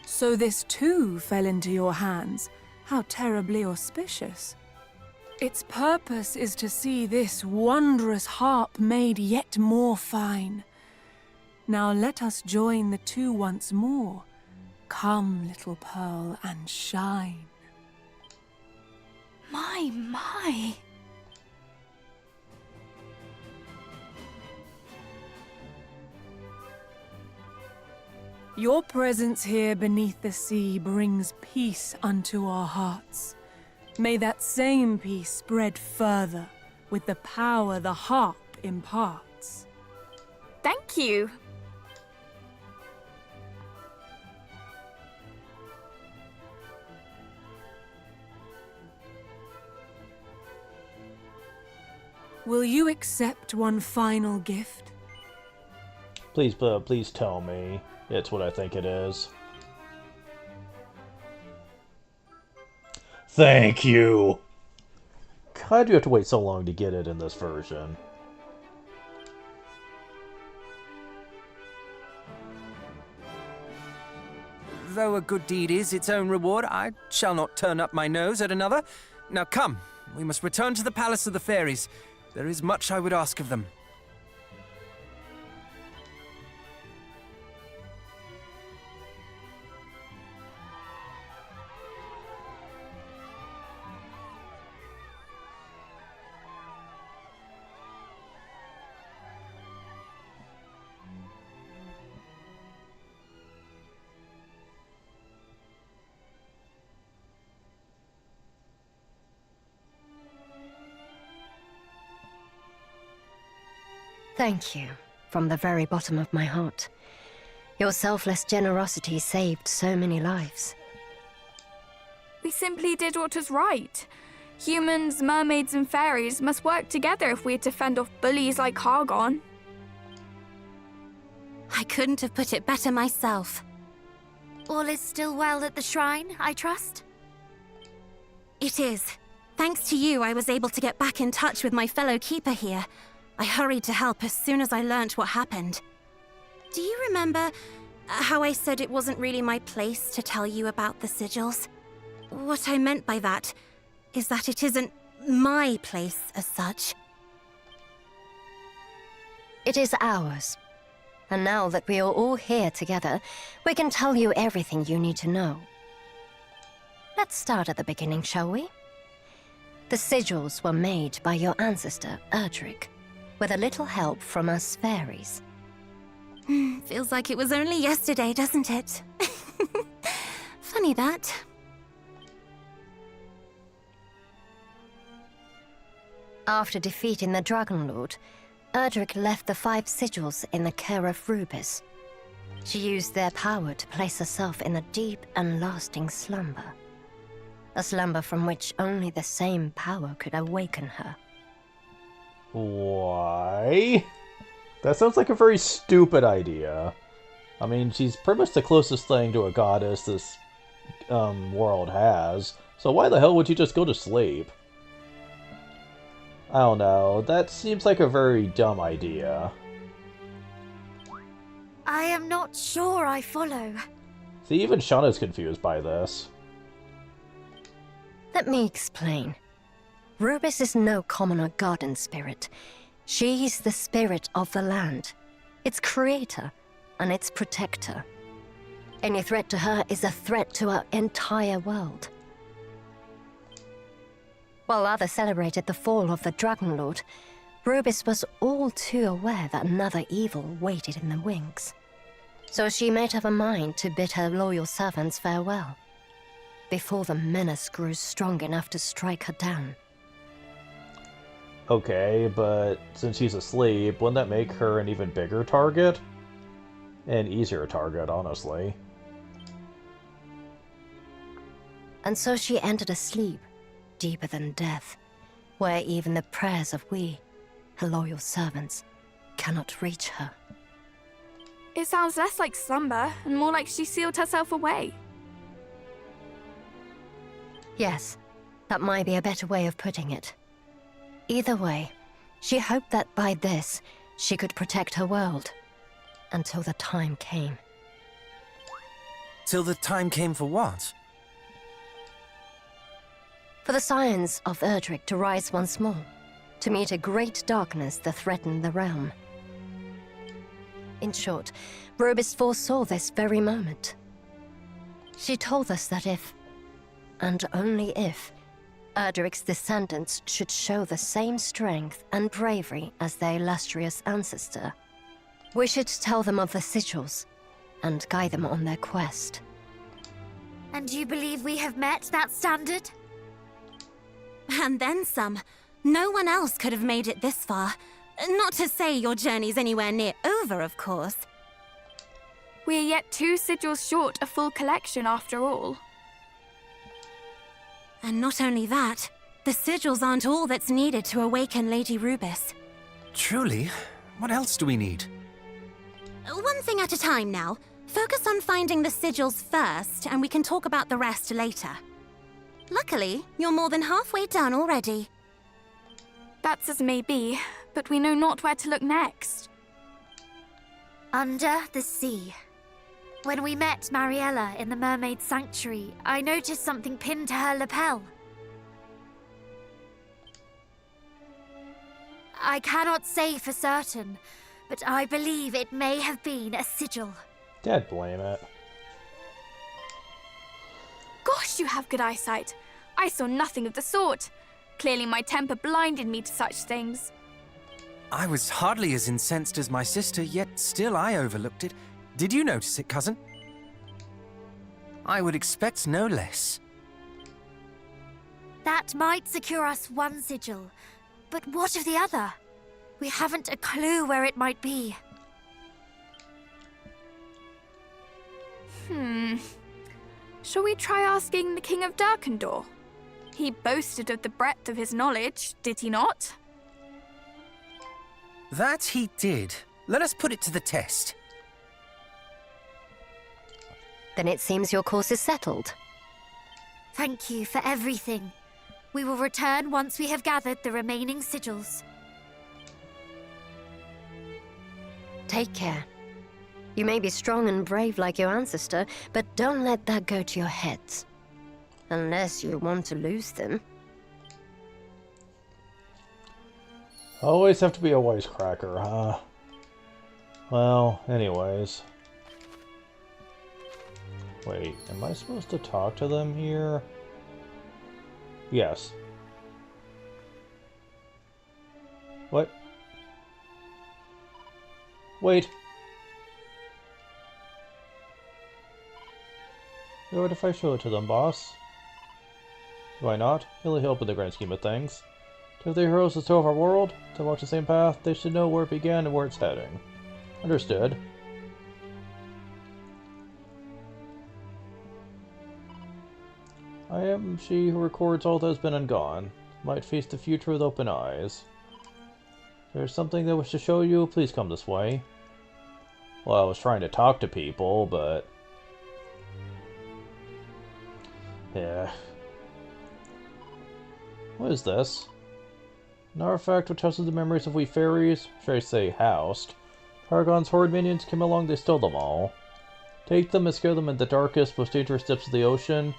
So this too fell into your hands. How terribly auspicious. Its purpose is to see this wondrous harp made yet more fine. Now let us join the two once more. Come, little pearl, and shine. My. Your presence here beneath the sea brings peace unto our hearts. May that same peace spread further with the power the harp imparts. Thank you. Will you accept one final gift? Please tell me it's what I think it is. Thank you! Why do you have to wait so long to get it in this version? Though a good deed is its own reward, I shall not turn up my nose at another. Now come, we must return to the Palace of the Fairies. There is much I would ask of them. Thank you, from the very bottom of my heart. Your selfless generosity saved so many lives. We simply did what was right. Humans, mermaids, and fairies must work together if we're to fend off bullies like Hargon. I couldn't have put it better myself. All is still well at the shrine, I trust? It is. Thanks to you, I was able to get back in touch with my fellow keeper here. I hurried to help as soon as I learnt what happened. Do you remember how I said it wasn't really my place to tell you about the sigils? What I meant by that is that it isn't my place as such. It is ours. And now that we are all here together, we can tell you everything you need to know. Let's start at the beginning, shall we? The sigils were made by your ancestor, Erdrick, with a little help from us fairies. Feels like it was only yesterday, doesn't it? Funny that. After defeating the Dragon Lord, Erdrick left the 5 sigils in the care of Rubis. She used their power to place herself in a deep and lasting slumber. A slumber from which only the same power could awaken her. Why? That sounds like a very stupid idea. I mean, she's pretty much the closest thing to a goddess this world has, so why the hell would you just go to sleep? I don't know, that seems like a very dumb idea. I am not sure I follow. See, even Shauna's confused by this. Let me explain. Rubis is no commoner garden spirit. She's the spirit of the land, its creator and its protector. Any threat to her is a threat to our entire world. While others celebrated the fall of the Dragon Lord, Rubis was all too aware that another evil waited in the wings. So she made up her mind to bid her loyal servants farewell, before the menace grew strong enough to strike her down. Okay, but since she's asleep, wouldn't that make her an even bigger target? An easier target, honestly. And so she entered a sleep, deeper than death, where even the prayers of we, her loyal servants, cannot reach her. It sounds less like slumber and more like she sealed herself away. Yes, that might be a better way of putting it. Either way, she hoped that by this, she could protect her world, until the time came. Till the time came for what? For the scions of Erdrick to rise once more, to meet a great darkness that threatened the realm. In short, Rubis foresaw this very moment. She told us that if, and only if, Erdrick's descendants should show the same strength and bravery as their illustrious ancestor, we should tell them of the sigils and guide them on their quest. And you believe we have met that standard? And then some. No one else could have made it this far. Not to say your journey's anywhere near over, of course. We are yet 2 sigils short a full collection after all. And not only that, the sigils aren't all that's needed to awaken Lady Rubis. Truly? What else do we need? One thing at a time now. Focus on finding the sigils first, and we can talk about the rest later. Luckily, you're more than halfway done already. That's as may be, but we know not where to look next. Under the sea. When we met Mariella in the Mermaid Sanctuary, I noticed something pinned to her lapel. I cannot say for certain, but I believe it may have been a sigil. Dad, blame it. Gosh, you have good eyesight. I saw nothing of the sort. Clearly my temper blinded me to such things. I was hardly as incensed as my sister, yet still I overlooked it. Did you notice it, cousin? I would expect no less. That might secure us one sigil, but what of the other? We haven't a clue where it might be. Shall we try asking the King of Darkendor? He boasted of the breadth of his knowledge, did he not? That he did. Let us put it to the test. Then it seems your course is settled. Thank you for everything. We will return once we have gathered the remaining sigils. Take care. You may be strong and brave like your ancestor, but don't let that go to your heads. Unless you want to lose them. Always have to be a wisecracker, huh? Well, anyways. Wait, am I supposed to talk to them here? Yes. What? Wait. What if I show it to them, boss? Do I not? It'll help in the grand scheme of things. If the heroes is of our world, to walk the same path, they should know where it began and where it's heading. Understood. I am she who records all that has been and gone. Might face the future with open eyes. If there's something that I wish to show you, please come this way. Well, I was trying to talk to people, but... yeah. What is this? An artifact which houses the memories of we fairies, should I say housed. Paragon's horde minions came along, they stole them all. Take them and scare them in the darkest, most dangerous depths of the ocean.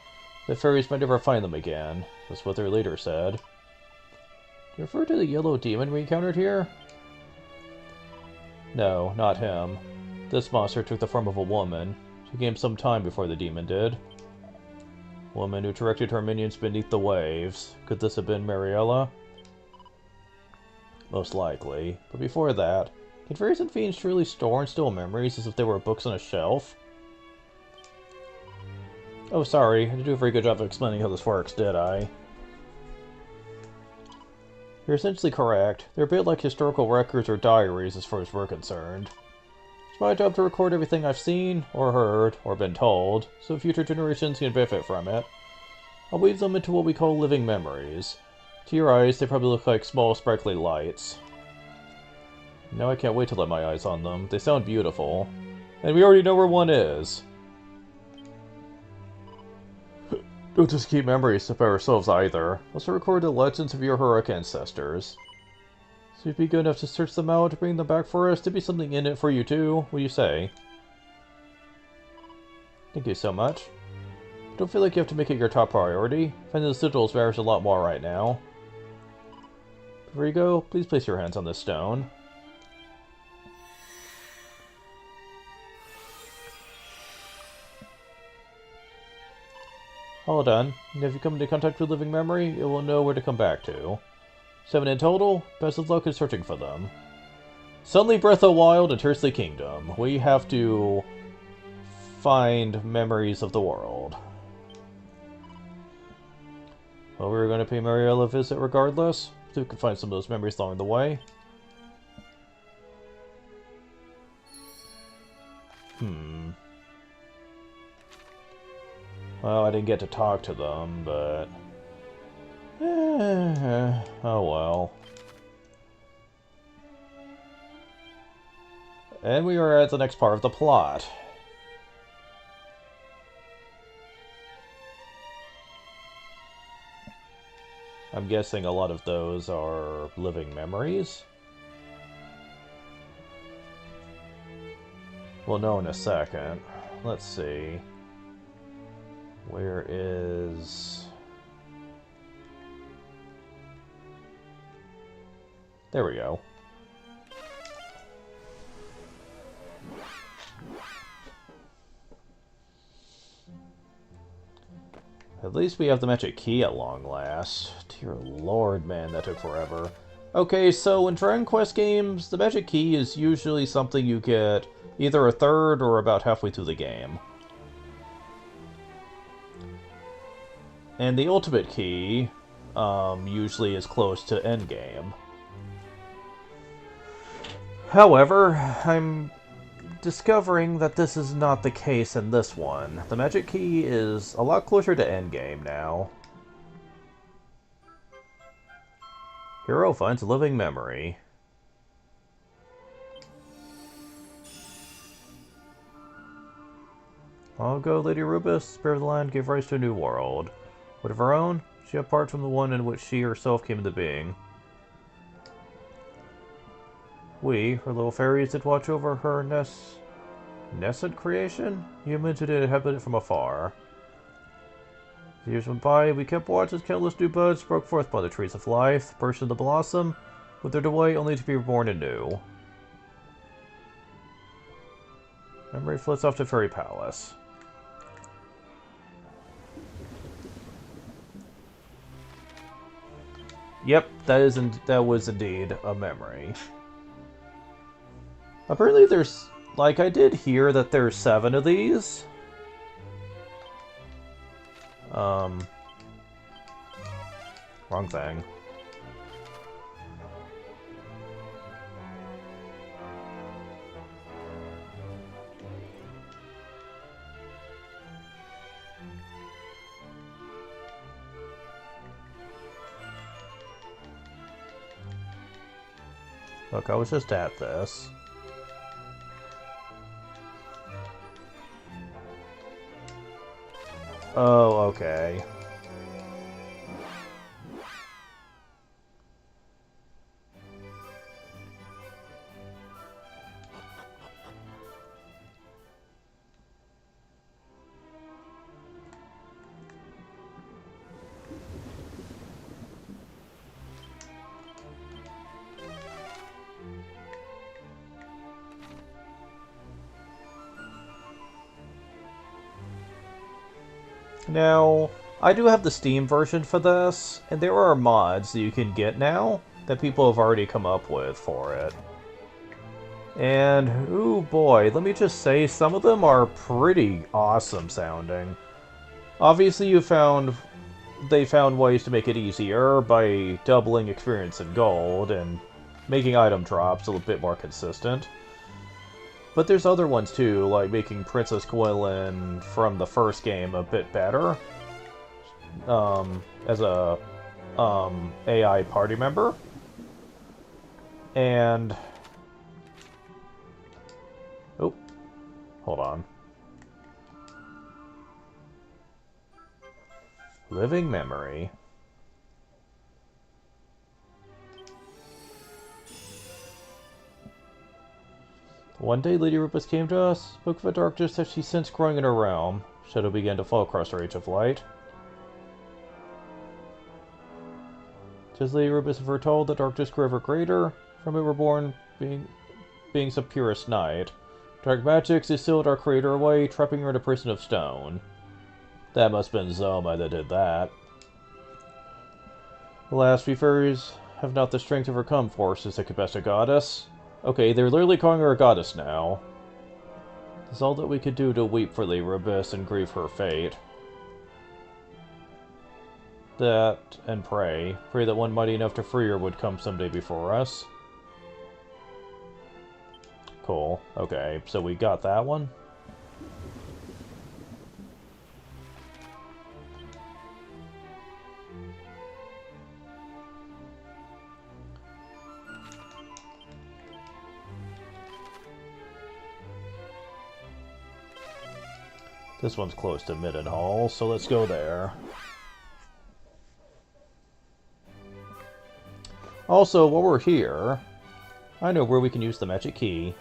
The fairies might never find them again. That's what their leader said. Do you refer to the yellow demon we encountered here? No, not him. This monster took the form of a woman. She came some time before the demon did. Woman who directed her minions beneath the waves. Could this have been Mariella? Most likely. But before that, can fairies and fiends truly store and steal memories as if they were books on a shelf? Oh, sorry. I didn't do a very good job of explaining how this works, did I? You're essentially correct. They're a bit like historical records or diaries as far as we're concerned. It's my job to record everything I've seen, or heard, or been told, so future generations can benefit from it. I'll weave them into what we call living memories. To your eyes, they probably look like small, sparkly lights. Now I can't wait to let my eyes on them. They sound beautiful. And we already know where one is. Don't just keep memories by ourselves either. Let's record the legends of your heroic ancestors. So you'd be good enough to search them out, to bring them back for us, to be something in it for you too. What do you say? Thank you so much. Don't feel like you have to make it your top priority. Finding the sigils matters a lot more right now. Before you go, please place your hands on this stone. All done. And if you come into contact with living memory, it will know where to come back to. 7 in total. Best of luck in searching for them. Suddenly Breath of the Wild and Tearsley Kingdom. We have to find memories of the world. Well, we were going to pay Mariella a visit regardless. So we can find some of those memories along the way. Well, I didn't get to talk to them, but... oh well. And we are at the next part of the plot. I'm guessing a lot of those are living memories. We'll know in a second. Let's see. Where is... There we go. At least we have the magic key at long last. Dear lord, man, that took forever. Okay, so in Dragon Quest games, the magic key is usually something you get either a third or about halfway through the game. And the ultimate key usually is close to endgame. However, I'm discovering that this is not the case in this one. The magic key is a lot closer to endgame now. Hero finds a living memory. Long ago, Lady Rubus, Spirit of the Land, gave rise to a new world. What of her own? She apart from the one in which she herself came into being. We, her little fairies, did watch over her nascent creation? Humans who did inhabit it from afar. As years went by, we kept watch as countless new buds broke forth by the trees of life, burst into blossom, withered away only to be reborn anew. Memory flits off to Fairy Palace. Yep, that was indeed a memory. Apparently there's... like, I did hear that there's 7 of these. Wrong thing. Look, I was just at this. Oh, okay. Now, I do have the Steam version for this, and there are mods that you can get now that people have already come up with for it. And, oh boy, let me just say, some of them are pretty awesome sounding. Obviously, they found ways to make it easier by doubling experience in gold and making item drops a little bit more consistent. But there's other ones too, like making Princess Gwendolyn from the first game a bit better as a AI party member. And oh, hold on. Living memory. One day, Lady Rubus came to us, spoke of a darkness that she sensed growing in her realm. Shadow began to fall across her age of light. Just Lady Rubus foretold, the darkness grew ever greater. From it were born beings of purest night. Dark magics sealed our creator away, trapping her in a prison of stone. That must have been Zoma that did that. Alas, we fairies have not the strength to overcome forces that could best a goddess. Okay, they're literally calling her a goddess now. It's all that we could do to weep for Lady Rubus and grieve her fate. That, and pray. Pray that one mighty enough to free her would come someday before us. Cool. Okay, so we got that one. This one's close to Middenhall, so let's go there. Also, while we're here, I know where we can use the magic key.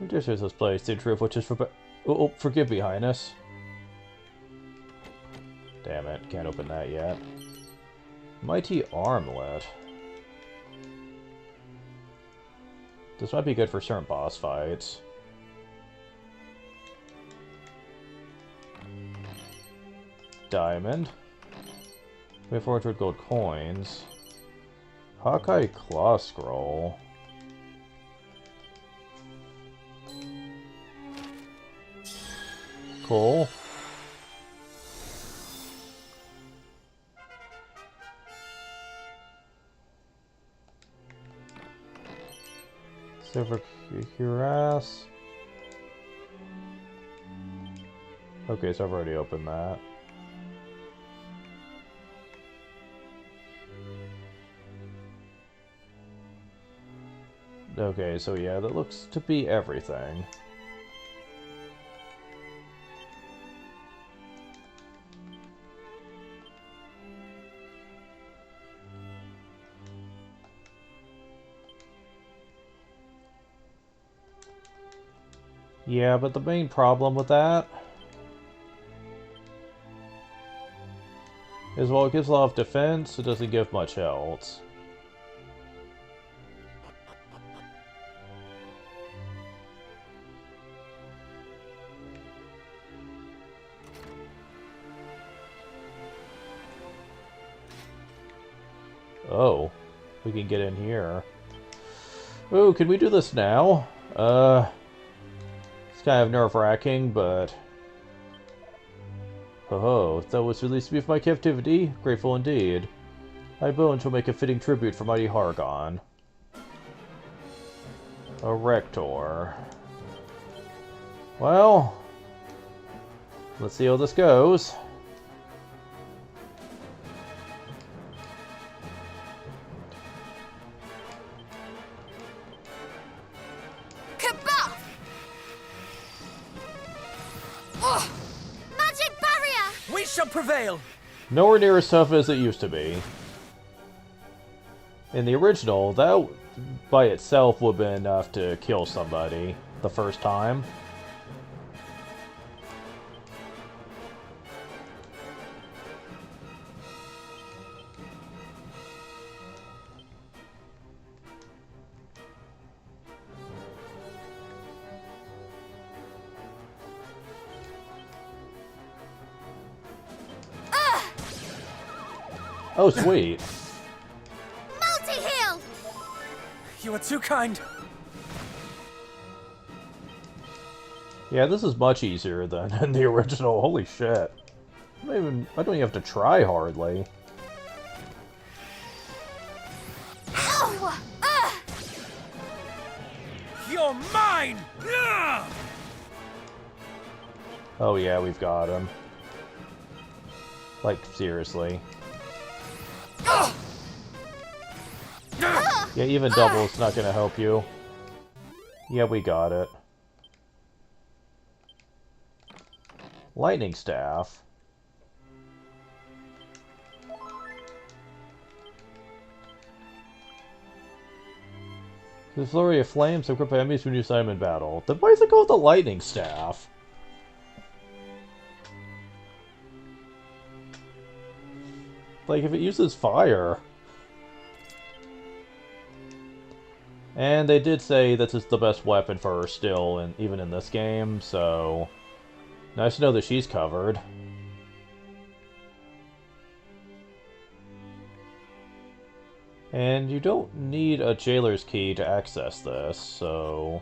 This is this place, the truth which is for... Oh, forgive me, Highness. Damn it, can't open that yet. Mighty Armlet. This might be good for certain boss fights. Diamond. We have 400 gold coins. Hawkeye Claw Scroll. Cool. Silver Cuirass. Okay, so I've already opened that. Okay, so yeah, that looks to be everything. Yeah, but the main problem with that is while it gives a lot of defense, it doesn't give much else. Oh, we can get in here. Oh, can we do this now? It's kind of nerve-wracking, but... Oh, that was released me from my captivity? Grateful indeed. My bones will make a fitting tribute for mighty Hargon. A Rector. Well, let's see how this goes. Kabah! Oh, magic barrier! We shall prevail! Nowhere near as tough as it used to be. In the original, that by itself would have been enough to kill somebody the first time. Oh, sweet. Multi-heal! You are too kind. Yeah, this is much easier than in the original. Holy shit. I don't even have to try hardly. Ow! You're mine! Ugh! Oh yeah, we've got him. Like, seriously. Yeah, even double's not gonna help you. Yeah, we got it. Lightning Staff. The flurry of flames equipped by enemies when you fight them in battle. Then why is it called the Lightning Staff? Like, if it uses fire. And they did say this is the best weapon for her still, and even in this game, so nice to know that she's covered. And you don't need a jailer's key to access this, so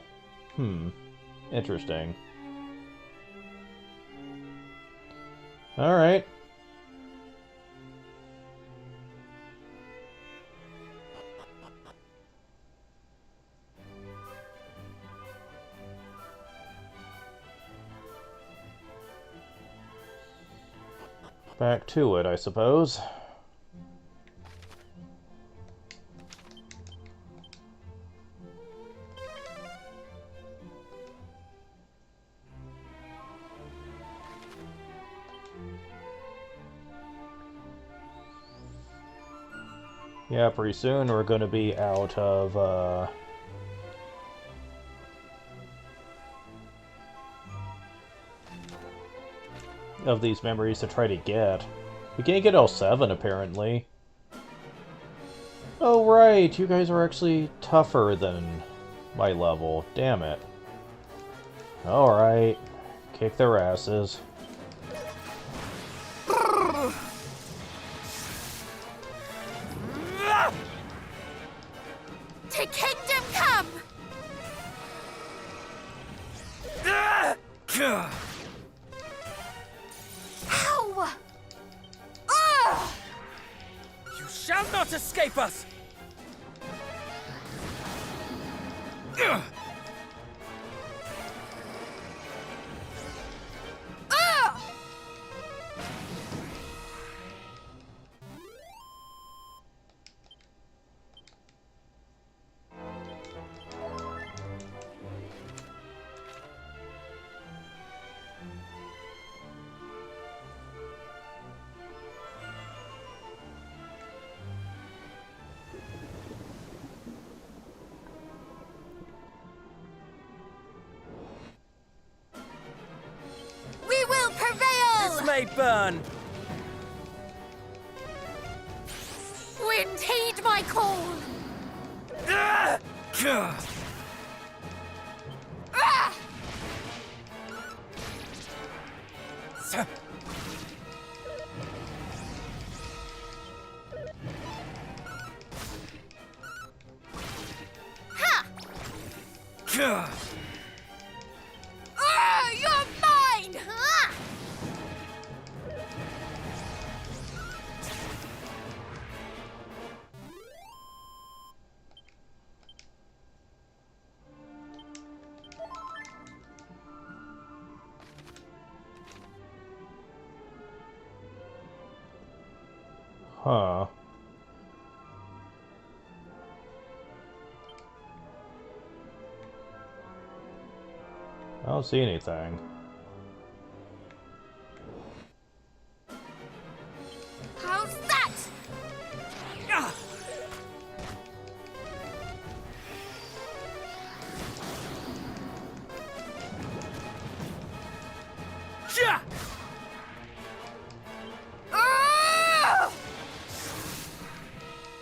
interesting. Alright. Back to it, I suppose. Yeah, pretty soon we're going to be out of these memories to try to get. We can't get all 7, apparently. Oh, right, you guys are actually tougher than my level. Damn it. Alright. Kick their asses. To kingdom come! Ow! Ugh! You shall not escape us! Ugh! We will prevail! This may burn! Wind, heed my call! Ah! Ha! You're mine! Ah! Huh. I don't see anything. How's that?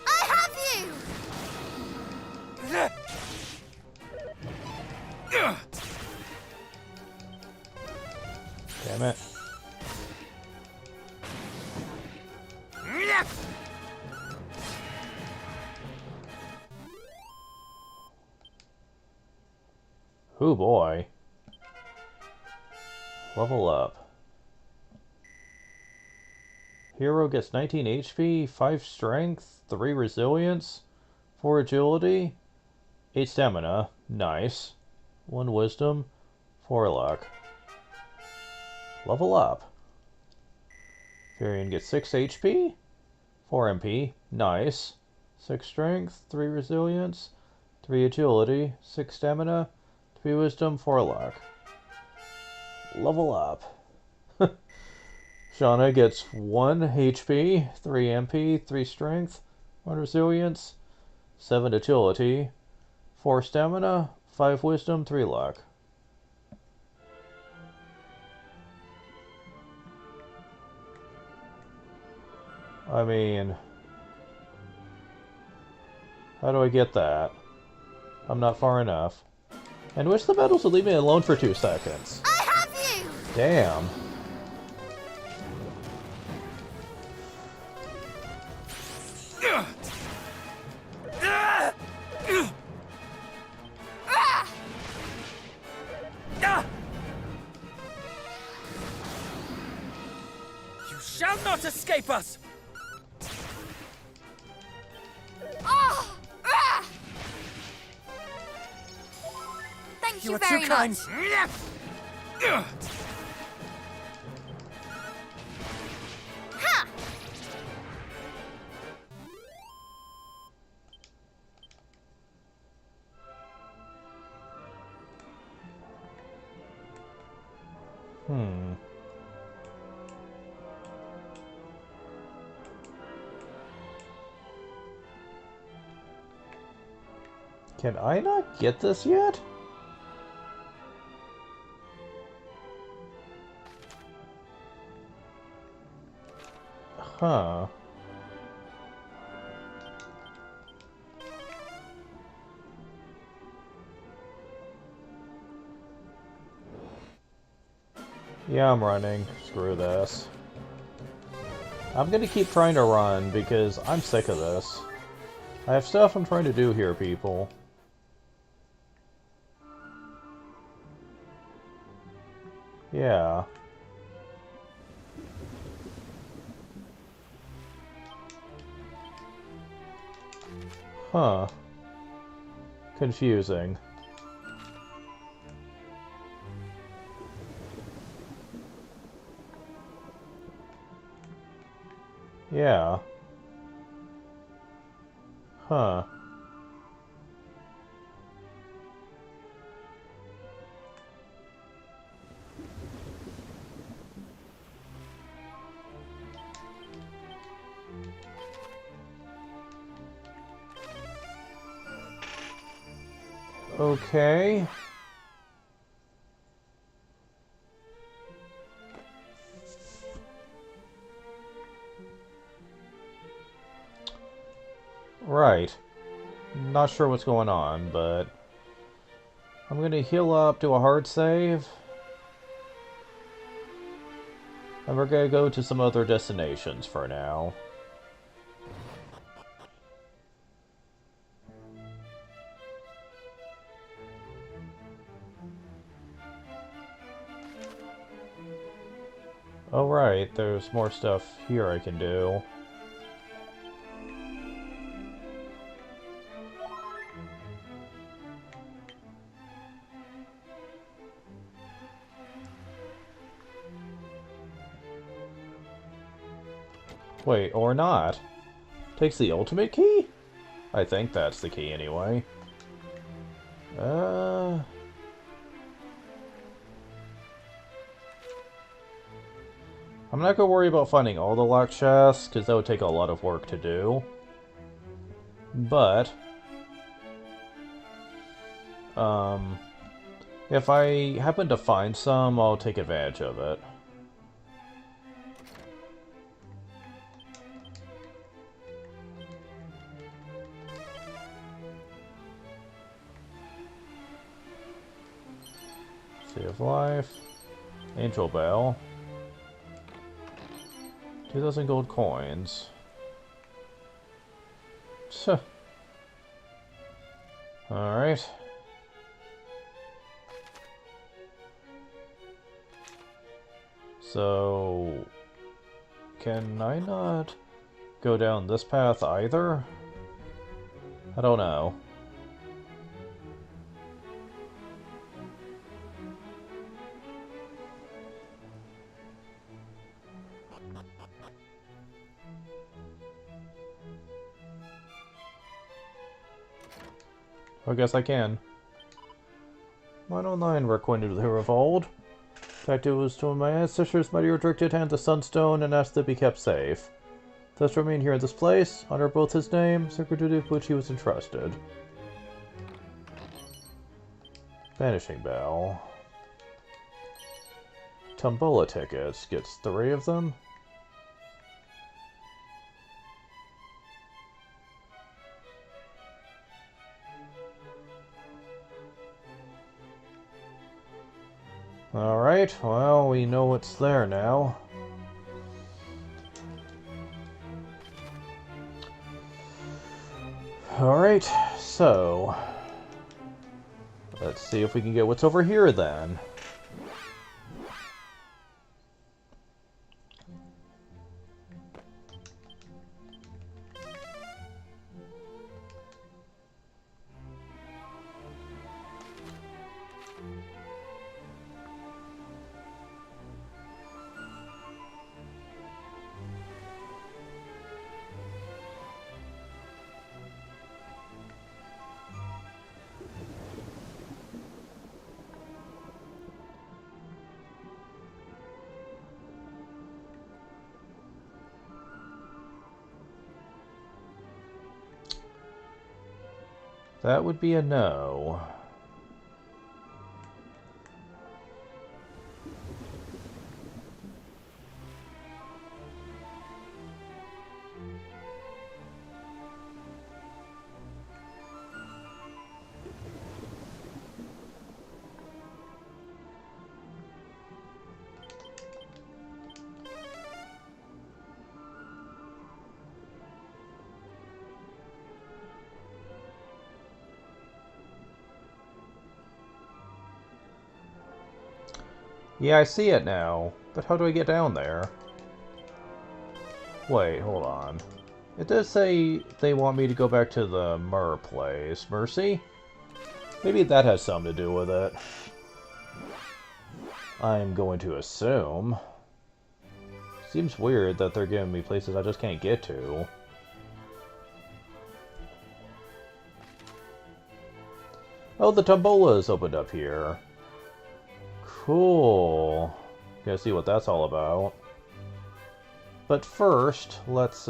I have you! Damn it. Oh boy. Level up. Hero gets 19 HP, 5 strength, 3 resilience, 4 agility, 8 stamina. Nice. 1 wisdom, 4 luck. Level up. Furion gets 6 HP, 4 MP. Nice. 6 strength, 3 resilience, 3 agility, 6 stamina, 3 wisdom, 4 luck. Level up. Shauna gets 1 HP, 3 MP, 3 strength, 1 resilience, 7 agility, 4 stamina, 5 wisdom, 3 luck. I mean, how do I get that? I'm not far enough. And wish the medals would leave me alone for 2 seconds. I have you! Damn. You shall not escape us! Thank You you are very too much. kind. Ha! Can I not get this yet? Huh. Yeah, I'm running. Screw this. I'm gonna keep trying to run because I'm sick of this. I have stuff I'm trying to do here, people. Yeah. Huh. Confusing. Yeah. Huh. Okay. Right. Not sure what's going on, but I'm gonna heal up, do a hard save, and we're gonna go to some other destinations for now. Oh right, there's more stuff here I can do. Wait, or not. Takes the ultimate key? I think that's the key anyway. I'm not gonna worry about finding all the locked chests, because that would take a lot of work to do. But if I happen to find some, I'll take advantage of it. Sea of Life, Angel Bell, 2,000 gold coins. Alright. So, can I not go down this path either? I don't know. I guess I can. 109 were acquainted with her of old. In fact, it was to my ancestors mighty restricted hand the Sunstone and asked to be kept safe. Thus remain here in this place, honor both his name, sacred duty of which he was entrusted. Vanishing Bell. Tombola tickets. Gets 3 of them. Alright, well, we know what's there now. Alright, so let's see if we can get what's over here then. That would be a no. Yeah, I see it now, but how do I get down there? Wait, hold on. It does say they want me to go back to the Myrrh place. Mercy? Maybe that has something to do with it. I'm going to assume. Seems weird that they're giving me places I just can't get to. Oh, the Tombola is opened up here. Cool. Gonna see what that's all about. But first, let's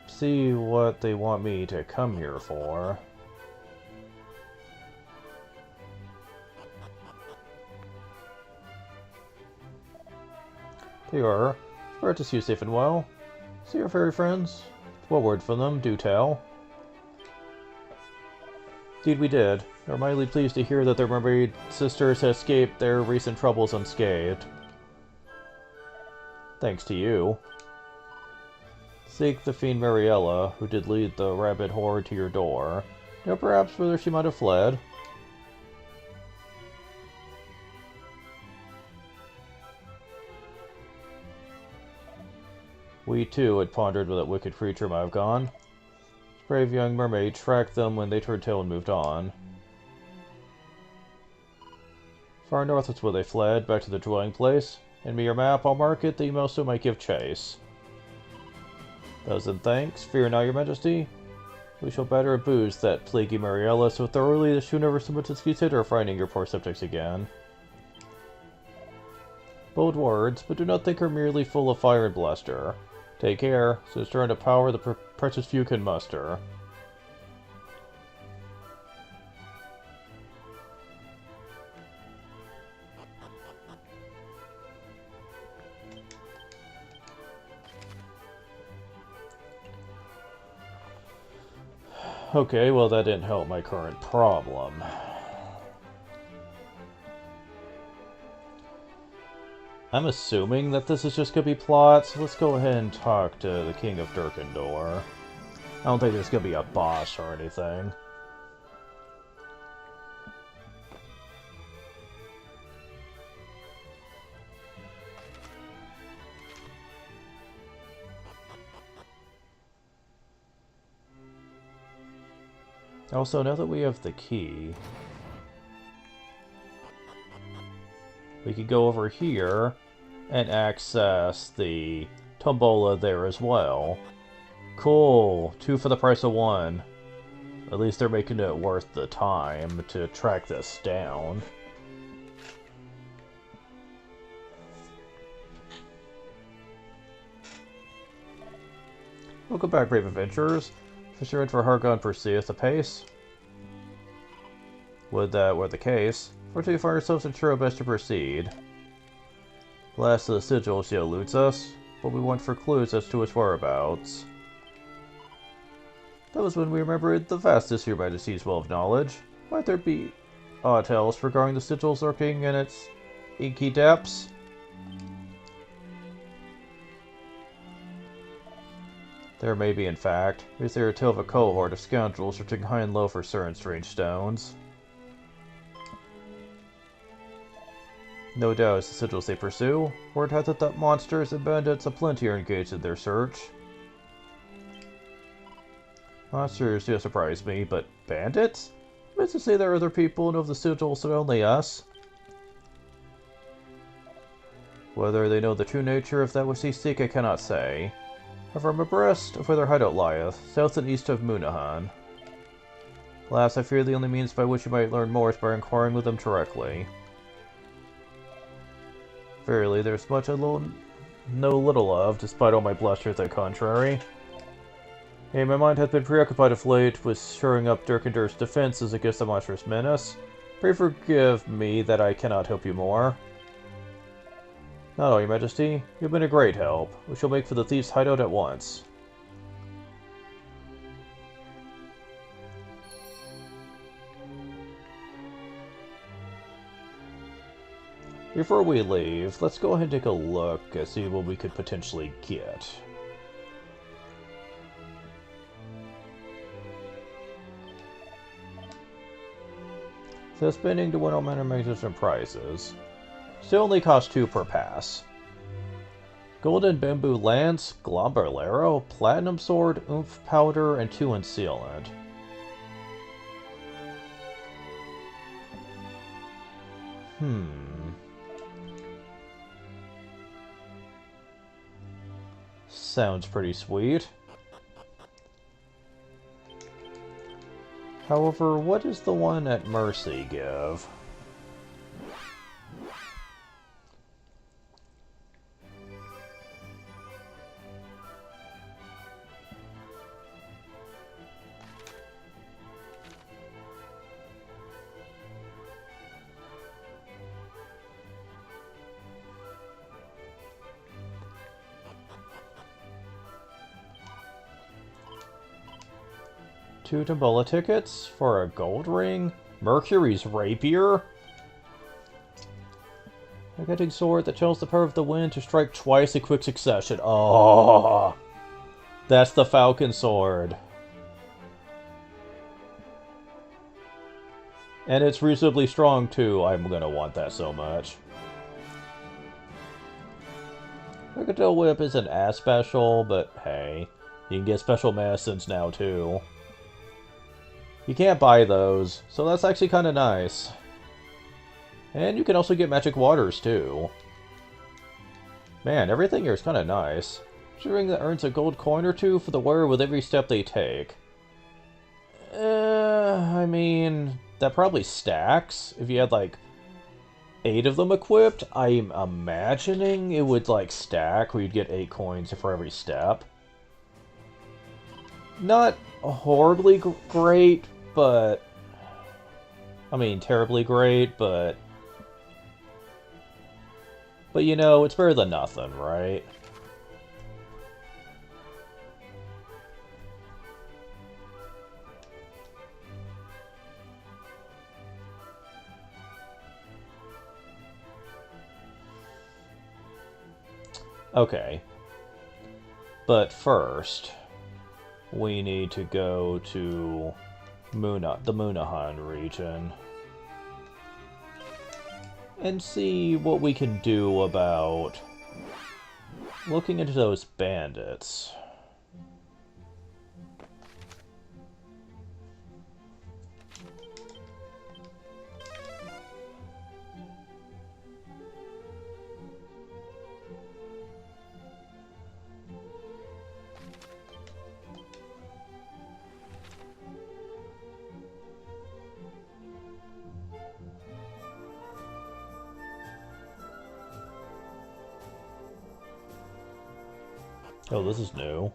see what they want me to come here for. They are. Glad to see you safe and well. See your fairy friends? What word from them? Do tell. Indeed we did. We are mightily pleased to hear that their mermaid sisters have escaped their recent troubles unscathed. Thanks to you. Seek the fiend Mariella, who did lead the rabid horde to your door. Know perhaps whether she might have fled? We too had pondered where that wicked creature might have gone. This brave young mermaid tracked them when they turned tail and moved on. Far north is where they fled, back to the dwelling place. Hand me your map, I'll mark it, the Emosu might give chase. Thousand thanks, fear not, your majesty. We shall batter and booze that plaguey Mariella so thoroughly that she'll never so much as consider finding your poor subjects again. Bold words, but do not think her merely full of fire and bluster. Take care, so it's trying to power the precious few can muster. Okay, well that didn't help my current problem. I'm assuming that this is just gonna be plot, so let's go ahead and talk to the King of Durkendor. I don't think there's gonna be a boss or anything. Also, now that we have the key, we could go over here and access the tombola there as well. Cool! 2 for the price of 1. At least they're making it worth the time to track this down. Welcome back, brave adventurers. Fisher for Hargon pursueth apace. Would that were the case, fortunately find ourselves ensure best to proceed. Last of the sigil she eludes us, but we went for clues as to its whereabouts. That was when we remembered the vastness of your majesty's well of knowledge. Might there be odd tales regarding the sigils lurking in its inky depths? There may be, in fact. Is there a tale of a cohort of scoundrels searching high and low for certain strange stones? No doubt it's the sigils they pursue. Word has it that monsters and bandits aplenty are engaged in their search. Monsters do surprise me, but bandits? I meant to say there are other people know of the sigils than only us. Whether they know the true nature of that which they seek, I cannot say. However, I'm abreast of where their hideout lieth, south and east of Munahan. Alas, I fear the only means by which you might learn more is by inquiring with them directly. Verily, there's much I know little of, despite all my bluster to the contrary. Hey, my mind hath been preoccupied of late with shoring up Durkendor's defenses against the monstrous menace. Pray forgive me that I cannot help you more. Not all, your majesty. You've been a great help. We shall make for the thieves' hideout at once. Before we leave, let's go ahead and take a look and see what we could potentially get. So spending to win all manner of magnificent prizes. Still only costs 2 per pass. Golden Bamboo Lance, Glomberlero, Platinum Sword, Oomph Powder, and 2 in Sealant. Sounds pretty sweet. However, what does the one at Mercy give? Two Tombola tickets for a gold ring, Mercury's rapier, a cutting sword that channels the power of the wind to strike twice in quick succession. Oh, that's the Falcon sword. And it's reasonably strong too. I'm gonna want that so much. Crocodile Whip isn't as special, but hey, you can get special medicines now too. You can't buy those, so that's actually kind of nice. And you can also get magic waters too. Man, everything here is kind of nice. Considering that earns a gold coin or two for the wearer with every step they take. I mean, that probably stacks. If you had, like, 8 of them equipped, I'm imagining it would, like, stack where you'd get 8 coins for every step. Not horribly great, but... I mean, terribly great, but... But, you know, it's better than nothing, right? Okay. But first, we need to go to the Munahan region and see what we can do about looking into those bandits. Oh, this is new.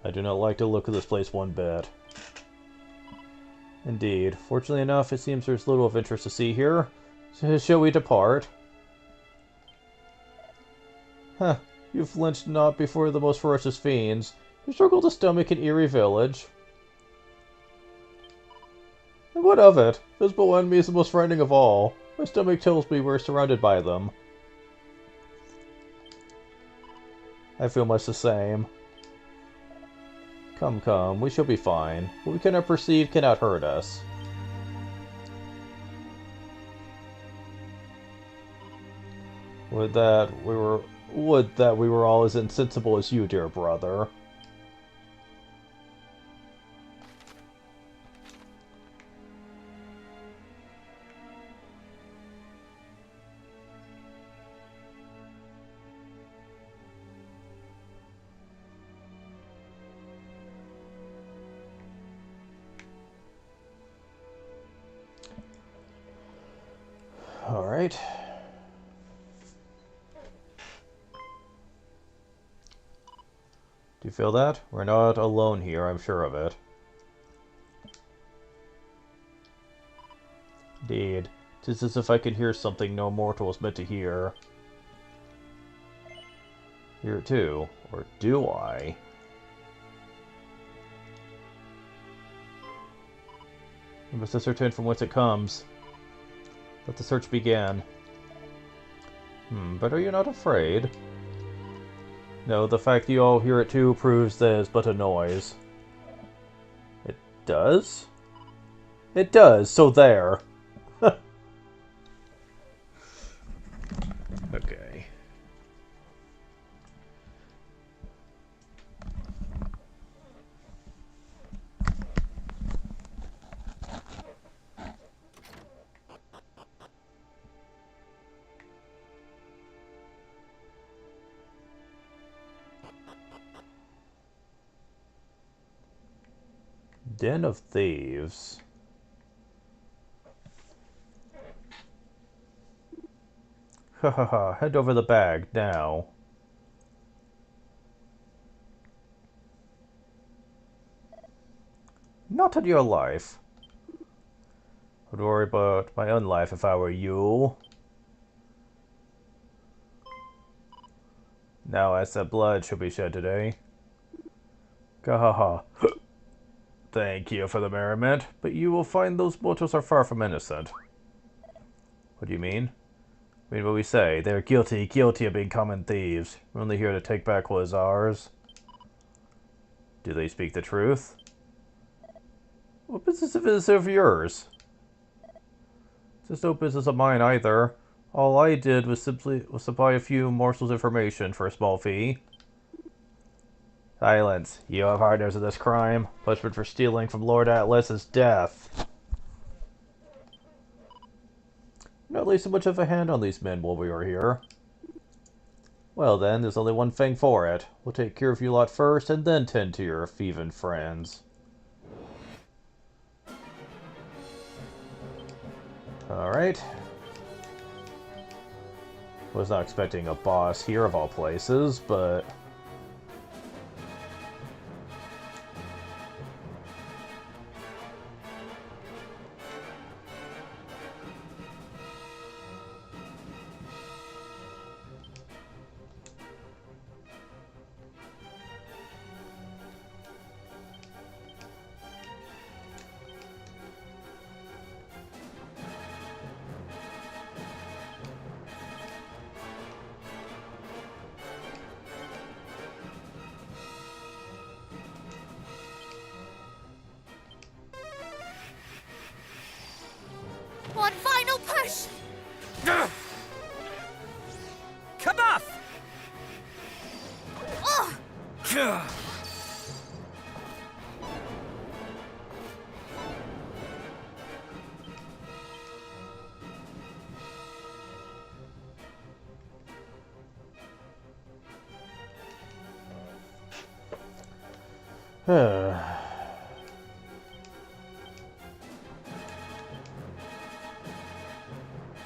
I do not like the look of this place one bit. Indeed. Fortunately enough, it seems there's little of interest to see here. So shall we depart? Huh. You flinched not before the most ferocious fiends. You struggled to stomach an eerie village. And what of it? Visible enemy is the most frightening of all. My stomach tells me we're surrounded by them. I feel much the same. Come, come, we shall be fine. What we cannot perceive cannot hurt us. Would that we were all as insensible as you, dear brother. Alright. Do you feel that? We're not alone here, I'm sure of it. Indeed. 'Tis as if I could hear something no mortal is meant to hear. Hear it too. Or do I? We must ascertain from whence it comes. Let the search begin. But are you not afraid? No, the fact you all hear it too proves that it's but a noise. It does? It does, so there. Okay. Den of Thieves. Ha ha ha, hand over the bag, now. Not on your life. I'd worry about my own life if I were you. Now as that blood shall be shed today. Gahaha. Thank you for the merriment, but you will find those mortals are far from innocent. What do you mean? I mean what we say. They're guilty of being common thieves. We're only here to take back what is ours. Do they speak the truth? What business is this of yours? It's no business of mine either. All I did was simply supply a few morsels of information for a small fee. Silence. You have partners in this crime. Punishment for stealing from Lord Atlas is death. Not lay so much of a hand on these men while we are here. Well then, there's only one thing for it. We'll take care of you lot first, and then tend to your thieving friends. Alright. Was not expecting a boss here of all places, but... One final push! Kabuff! Oh!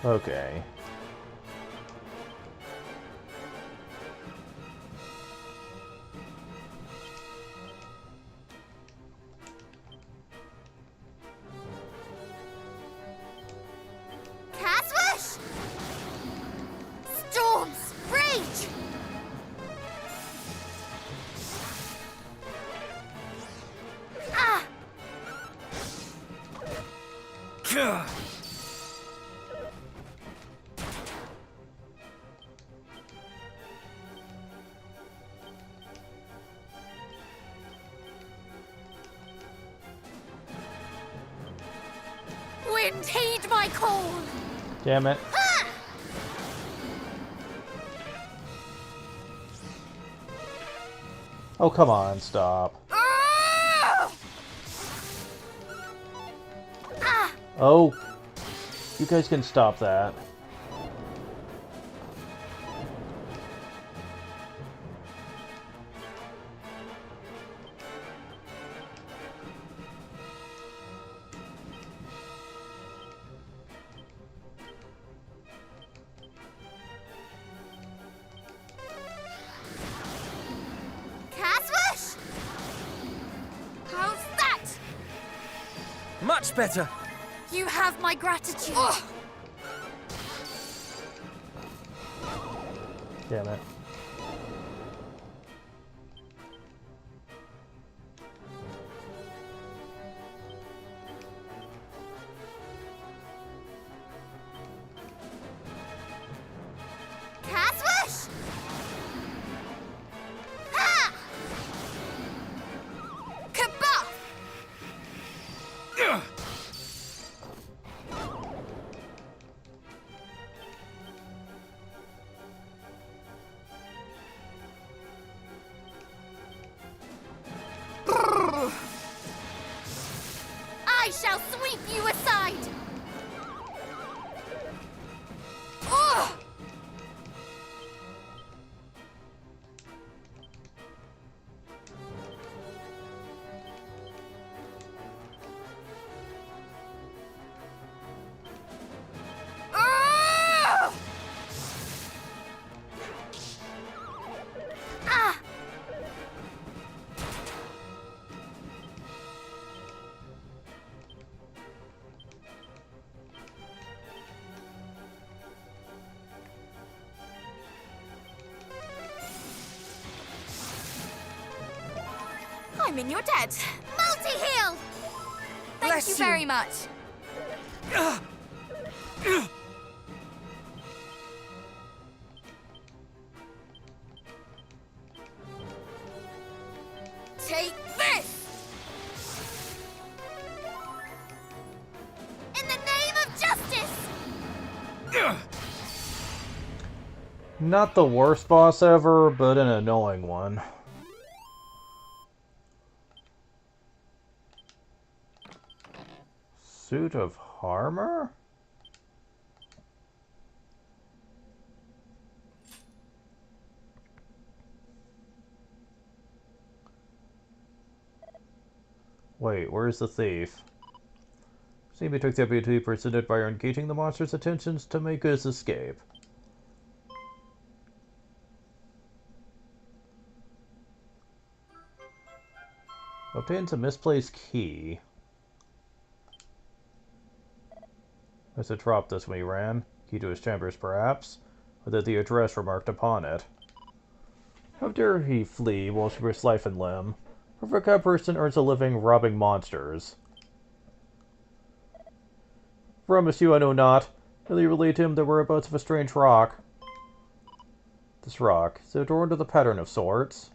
Okay. Caswish! Storms! Rage! Ah! Wind, heed my call! Damn it. Ah! Oh, come on, stop. Ah! Ah! Oh, you guys can stop that. Caswish! How's that? Much better. You have my gratitude. Damn it. Caswish! Ah! Kabuff! I shall sweep you aside! Ugh! Ugh! Ah! I'm in your debt. Multi-heal! Thank Bless you you. very much. Take this! In the name of justice! Not the worst boss ever, but an annoying one. Suit of armor? Wait, where's the thief? Seems he took the opportunity presented by engaging the monster's attentions to make his escape. Obtains a misplaced key. Must have dropped this when he ran. Key to his chambers, perhaps, or that the address remarked upon it. How dare he flee while she risks life and limb? A forgot person earns a living robbing monsters. Promise you I know not. Merely relate to him the whereabouts of a strange rock. This rock, is it adorned with a pattern of sorts?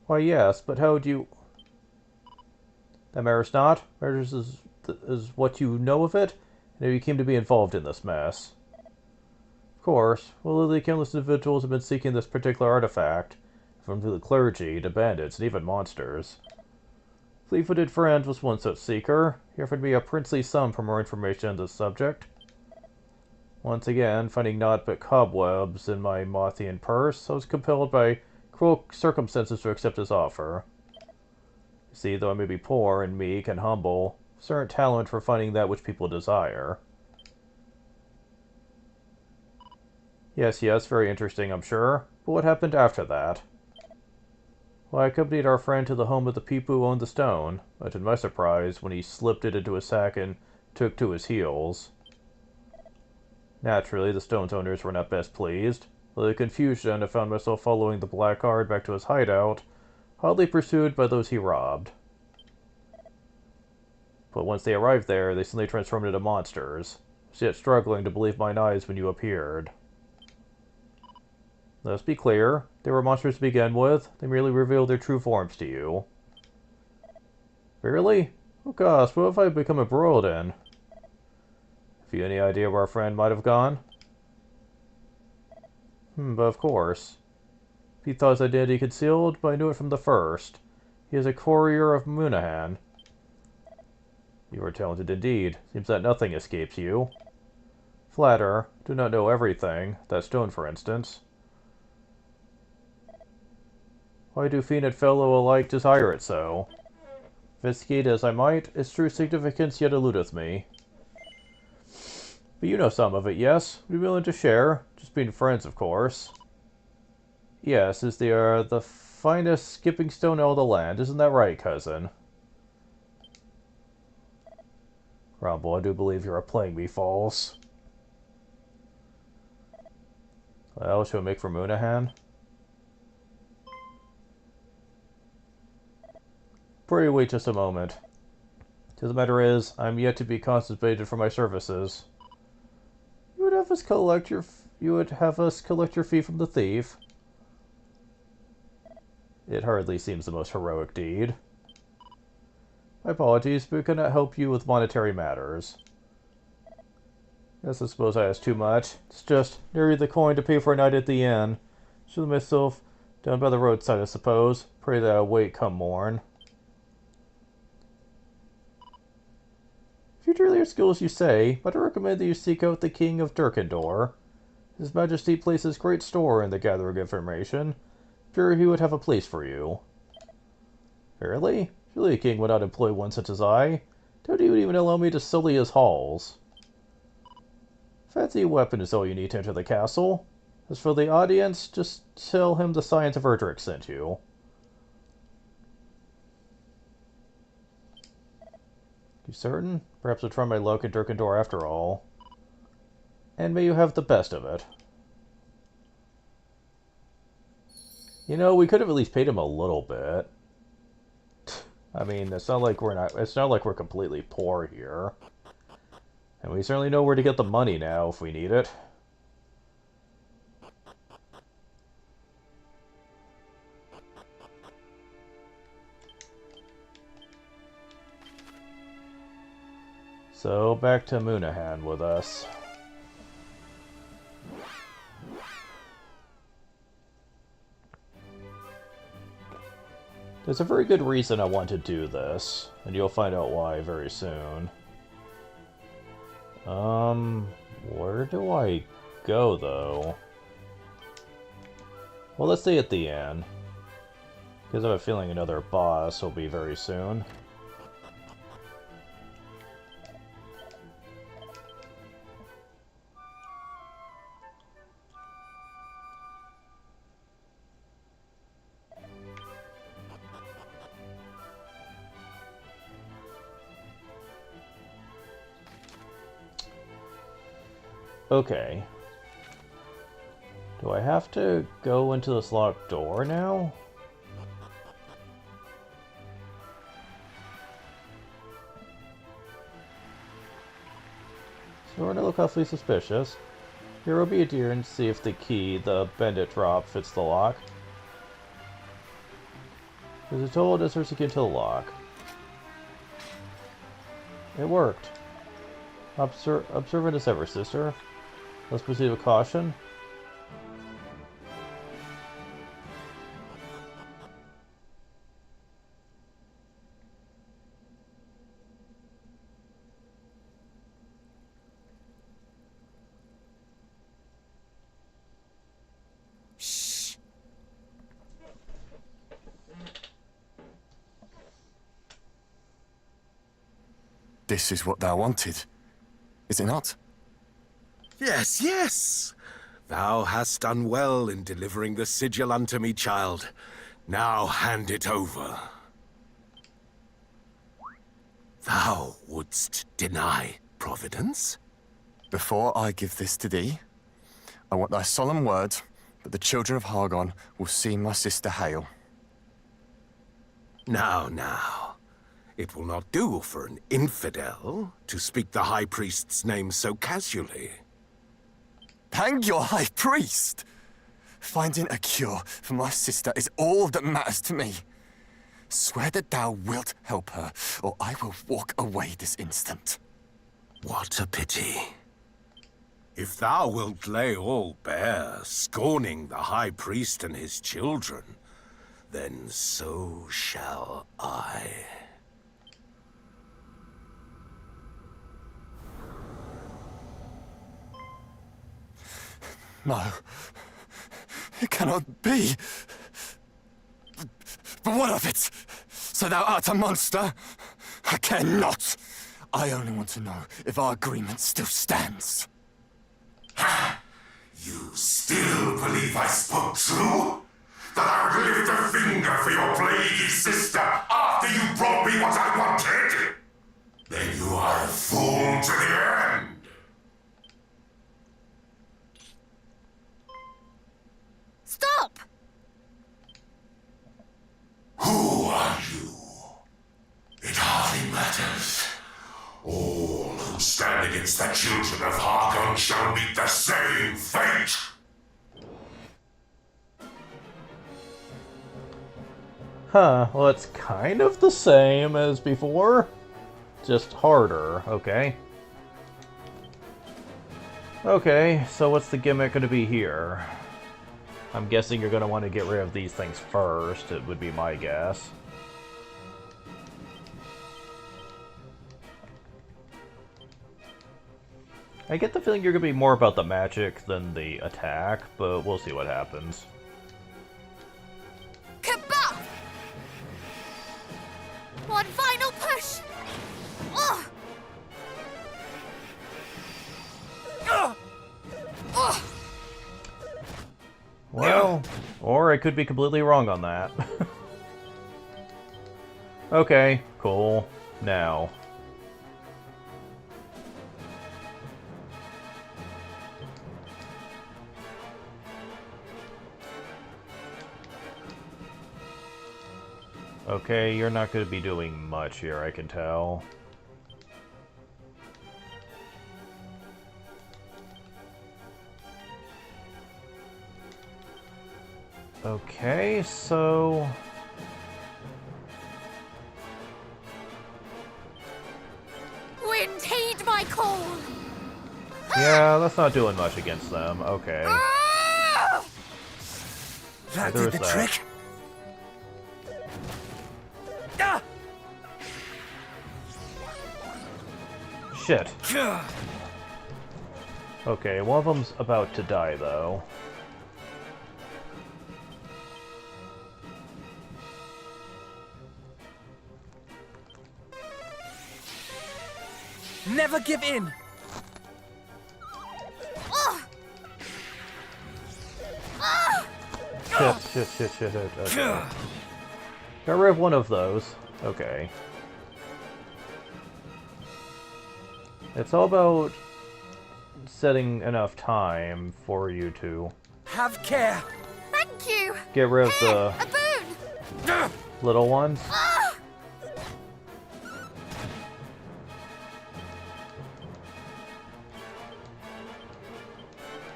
Why yes, but how do you... That matters not. Matters is what you know of it, and how you came to be involved in this mess. Of course, well, the countless individuals have been seeking this particular artifact, from the clergy to bandits and even monsters. Fleet-footed friend was one such seeker. He offered me a princely sum for more information on this subject. Once again, finding naught but cobwebs in my Mothian purse, I was compelled by cruel circumstances to accept his offer. You see, though I may be poor and meek and humble, I have certain talent for finding that which people desire. Yes, very interesting, I'm sure. But what happened after that? Well, I accompanied our friend to the home of the people who owned the stone, but to my surprise, when he slipped it into a sack and took to his heels. Naturally, the stone's owners were not best pleased. With the confusion, I found myself following the blackguard back to his hideout, hotly pursued by those he robbed. But once they arrived there, they suddenly transformed into monsters, yet struggling to believe mine eyes when you appeared. Let's be clear, they were monsters to begin with. They merely revealed their true forms to you. Really? Oh gosh, what have I become embroiled in? Have you any idea where our friend might have gone? But of course. If he thought his identity concealed, but I knew it from the first. He is a courier of Munahan. You are talented indeed. Seems that nothing escapes you. Flatter. Do not know everything. That stone, for instance. Why do fiend and fellow alike desire it so? Investigate as I might, its true significance yet eludeth me. But you know some of it, yes? Would you be willing to share? Just being friends, of course. Yes, is the finest skipping stone in all the land. Isn't that right, cousin? Rumble, I do believe you are playing me false. Well, shall we make for Munahan? Pray wait just a moment. The matter is, I am yet to be compensated for my services. You would have us collect your fee from the thief. It hardly seems the most heroic deed. My apologies, but we cannot help you with monetary matters. Yes, I suppose I asked too much. It's just nearly the coin to pay for a night at the inn. Should myself down by the roadside, I suppose. Pray that I'll wait come morn. If you truly are skilled as you say, but I recommend that you seek out the King of Durkendor. His Majesty places great store in the gathering of information. Sure, he would have a place for you. Verily? Surely the king would not employ one such as I. Doubt he would even allow me to sully his halls. Fancy weapon is all you need to enter the castle. As for the audience, just tell him the Scions of Erdrick sent you. You certain? Perhaps I'll try my luck at Durkendor after all. And may you have the best of it. You know, we could have at least paid him a little bit. I mean, it's not like we're completely poor here. And we certainly know where to get the money now if we need it. So, back to Munahan with us. There's a very good reason I want to do this, and you'll find out why very soon. Where do I go, though? Well, let's stay at the inn. Because I have a feeling another boss will be very soon. Okay. Do I have to go into this locked door now? Starting to look awfully suspicious. Here will be a deer and see if the key, the bandit drop, fits the lock. There's a total distance to get to the lock. It worked. Observant as ever, sister. Let's proceed with caution. This is what thou wanted, is it not? Yes, yes. Thou hast done well in delivering the sigil unto me, child. Now hand it over. Thou wouldst deny Providence? Before I give this to thee, I want thy solemn word that the children of Hargon will see my sister hail. Now. It will not do for an infidel to speak the High Priest's name so casually. Hang your High Priest! Finding a cure for my sister is all that matters to me. Swear that thou wilt help her, or I will walk away this instant. What a pity. If thou wilt lay all bare, scorning the High Priest and his children, then so shall I. No, it cannot be. But what of it? So thou art a monster? I care not. I only want to know if our agreement still stands. You still believe I spoke true? That I would lift a finger for your plaguey sister after you brought me what I wanted? Then you are a fool to the end. Stop! Who are you? It hardly matters. All who stand against the children of Hargon shall meet the same fate! Huh, well it's kind of the same as before. Just harder, okay. Okay, so what's the gimmick gonna be here? I'm guessing you're gonna want to get rid of these things first, it would be my guess. I get the feeling you're gonna be more about the magic than the attack, but we'll see what happens. Kabah! One final push! Ugh! Ugh! Ugh! Well, or I could be completely wrong on that. Okay, cool. Now. Okay, you're not going to be doing much here, I can tell. Okay, so... Wind, heed my call! Yeah, that's not doing much against them. Okay. That There's did the that. trick. Ah! Shit. Okay, one of them's about to die, though. Never give in. Shit. Okay. Got rid of one of those. Okay. It's all about setting enough time for you to Have care. Thank you. get rid of the A boon. little ones. Ah!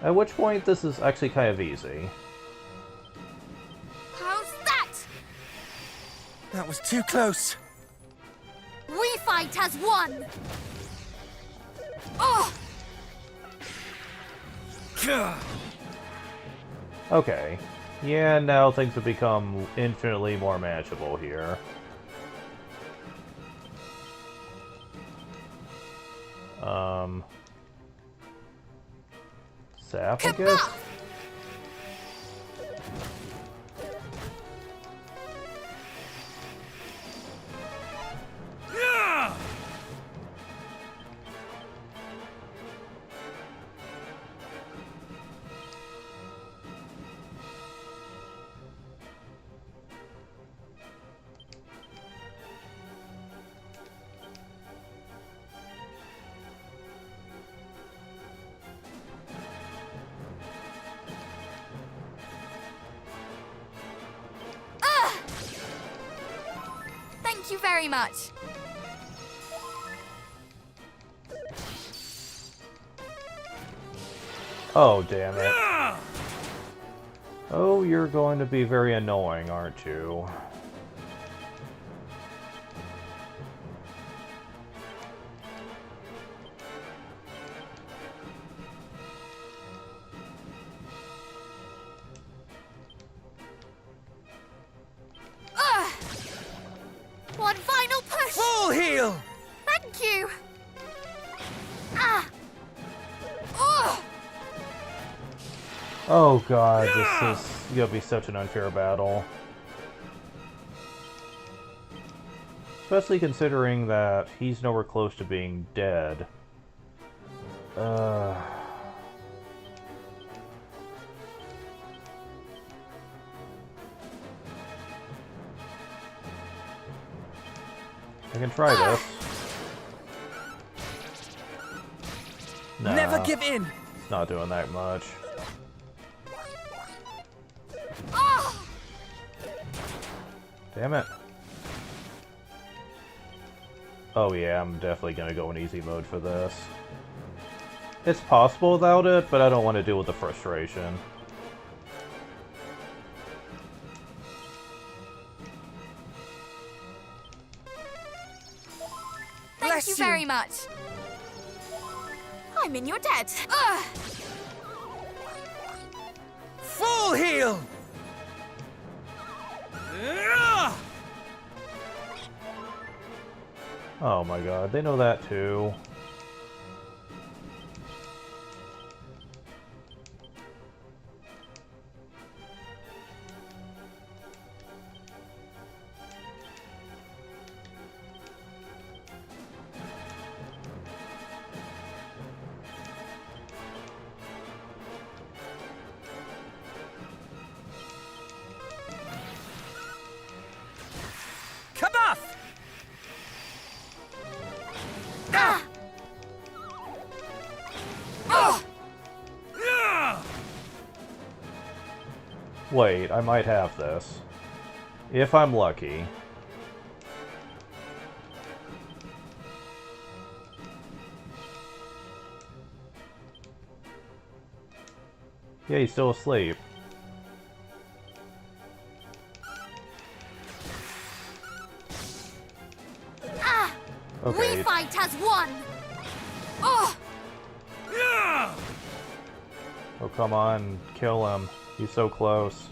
At which point, this is actually kind of easy. How's that? That was too close. We fight as one. Oh! Okay. Yeah, now things have become infinitely more manageable here. Sap, I guess? Thank you very much. Oh, damn it. Oh, you're going to be very annoying, aren't you? One final push. Full heal. Thank you. Ah. Oh. Oh god, this is gonna be such an unfair battle. Especially considering that he's nowhere close to being dead. I can try this. Nah, Never give in. it's not doing that much. Oh. Damn it. Oh yeah, I'm definitely gonna go in easy mode for this. It's possible without it, but I don't want to deal with the frustration. Thank you very much. I'm in your debt. Ugh. Full heal. Oh my god, they know that too. Kabuff! Ah. Oh. Wait, I might have this. If I'm lucky. Yeah, he's still asleep. Ah. Okay. We fight as one. Oh. Oh, come on. Kill him. He's so close.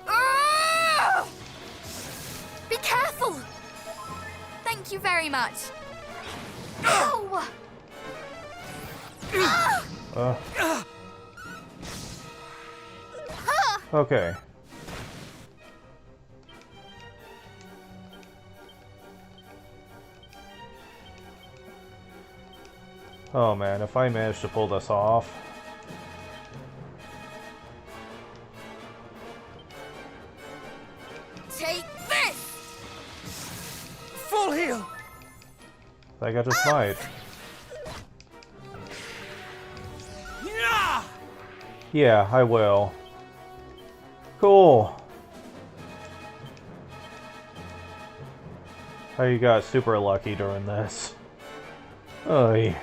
Ah. Be careful. Thank you very much. Oh. Okay. Oh man, if I manage to pull this off. Like I just might. Yeah, I will. Cool. How you got super lucky during this? Oy.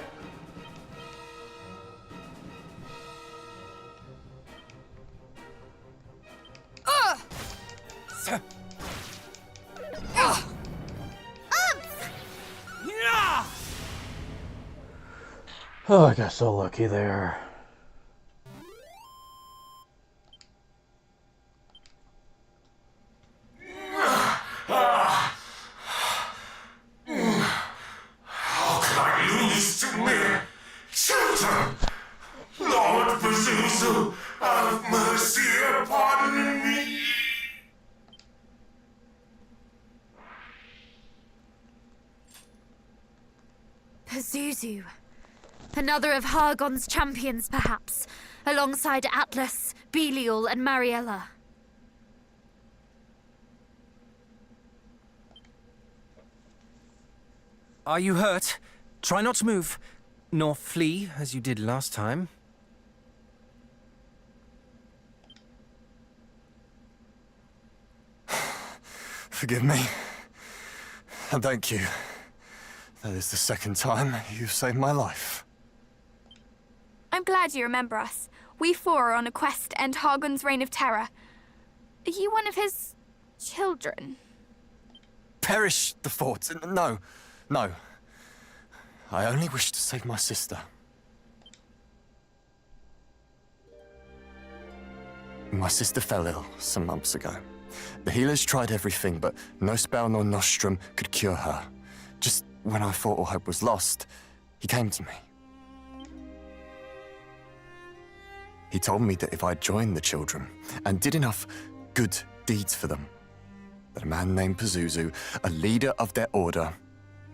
Oh, I got so lucky there. How can I lose to mere children? Lord Pazuzu, have mercy upon me. Pazuzu. Another of Hargon's champions, perhaps, alongside Atlas, Belial, and Mariella. Are you hurt? Try not to move, nor flee as you did last time. Forgive me. And thank you. That is the second time you've saved my life. I'm glad you remember us. We four are on a quest to end Hargon's reign of terror. Are you one of his children? Perish the thoughts. No. No. I only wish to save my sister. My sister fell ill some months ago. The healers tried everything, but no spell nor nostrum could cure her. Just when I thought all hope was lost, he came to me. He told me that if I joined the children and did enough good deeds for them, that a man named Pazuzu, a leader of their order,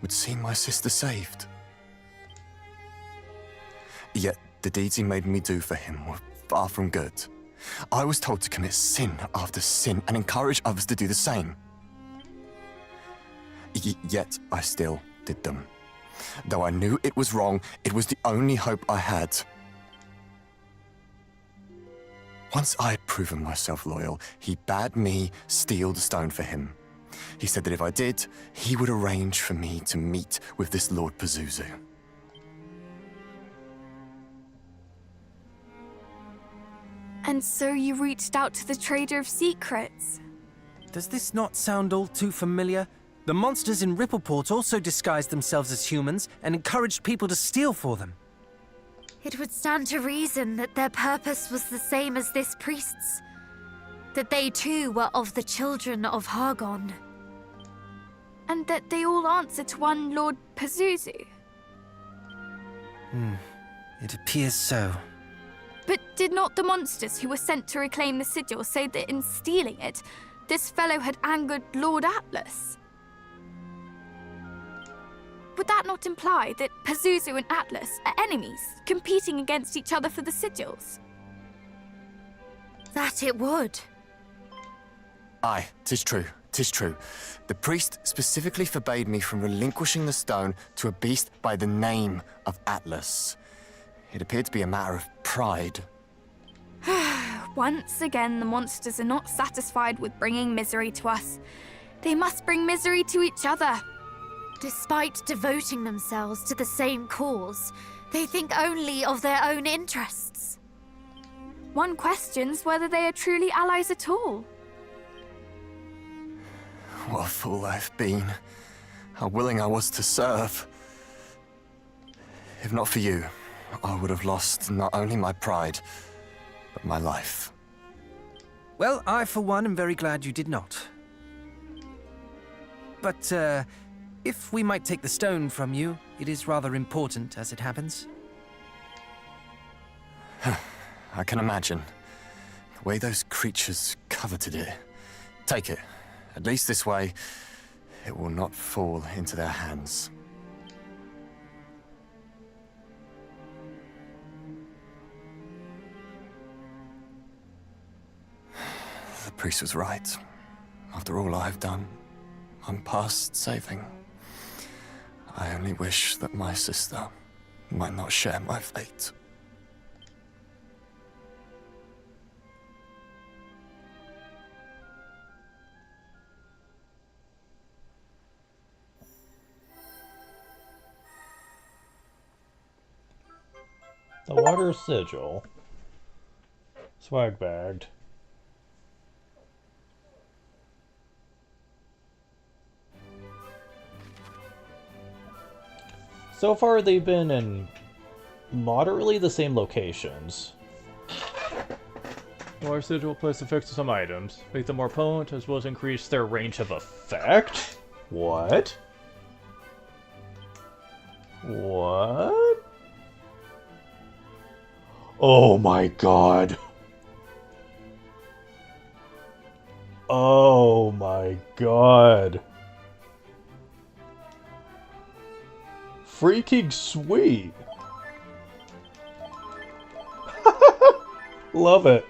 would see my sister saved. Yet the deeds he made me do for him were far from good. I was told to commit sin after sin and encourage others to do the same. Yet I still did them. Though I knew it was wrong, it was the only hope I had. Once I had proven myself loyal, he bade me steal the stone for him. He said that if I did, he would arrange for me to meet with this Lord Pazuzu. And so you reached out to the Trader of Secrets. Does this not sound all too familiar? The monsters in Rippleport also disguised themselves as humans and encouraged people to steal for them. It would stand to reason that their purpose was the same as this priest's. That they too were of the children of Hargon. And that they all answer to one Lord Pazuzu. It appears so. But did not the monsters who were sent to reclaim the sigil say that in stealing it, this fellow had angered Lord Atlas? Would that not imply that Pazuzu and Atlas are enemies, competing against each other for the sigils? That it would. Aye, 'tis true, 'tis true. The priest specifically forbade me from relinquishing the stone to a beast by the name of Atlas. It appeared to be a matter of pride. Once again, the monsters are not satisfied with bringing misery to us. They must bring misery to each other. Despite devoting themselves to the same cause, they think only of their own interests. One questions whether they are truly allies at all. What a fool I've been. How willing I was to serve. If not for you, I would have lost not only my pride, but my life. Well, I, for one, am very glad you did not. But, if we might take the stone from you, it is rather important, as it happens. I can imagine. The way those creatures coveted it. Take it. At least this way, it will not fall into their hands. The priest was right. After all I've done, I'm past saving. I only only wish that my sister might not share my fate. The water sigil. Swag bagged. So far they've been in moderately the same locations. The water sigil plus effects to some items. Make them more potent as well as increase their range of effect? What? What? Oh my god. Oh my god. Freaking sweet. Love it.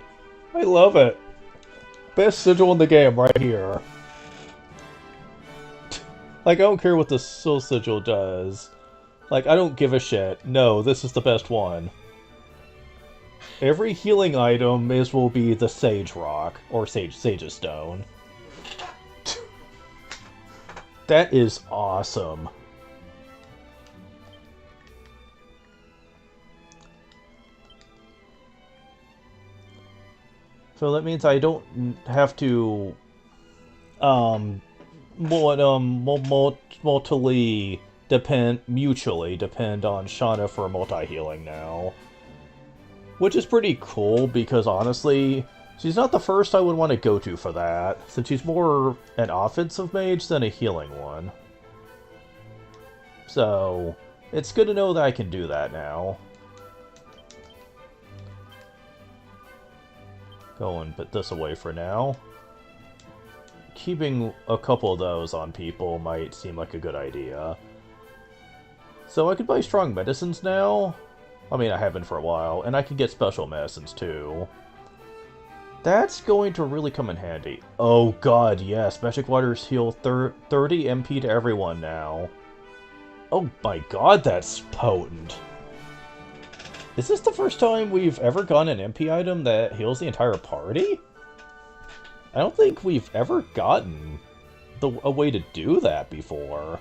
I love it. Best sigil in the game right here. Like, I don't care what the soul sigil does. Like, I don't give a shit. No, this is the best one. Every healing item will be the Sage Rock, or Sage's Stone. That is awesome. So that means I don't have to, mutually depend on Shauna for multi-healing now. Which is pretty cool, because honestly, she's not the first I would want to go to for that, since she's more an offensive mage than a healing one. So, it's good to know that I can do that now. Go and put this away for now. Keeping a couple of those on people might seem like a good idea. So I could buy strong medicines now. I mean, I have been for a while, and I can get special medicines too. That's going to really come in handy. Oh god, yes, magic waters heal 30 MP to everyone now. Oh my god, that's potent. Is this the first time we've ever gotten an MP item that heals the entire party? I don't think we've ever gotten a way to do that before.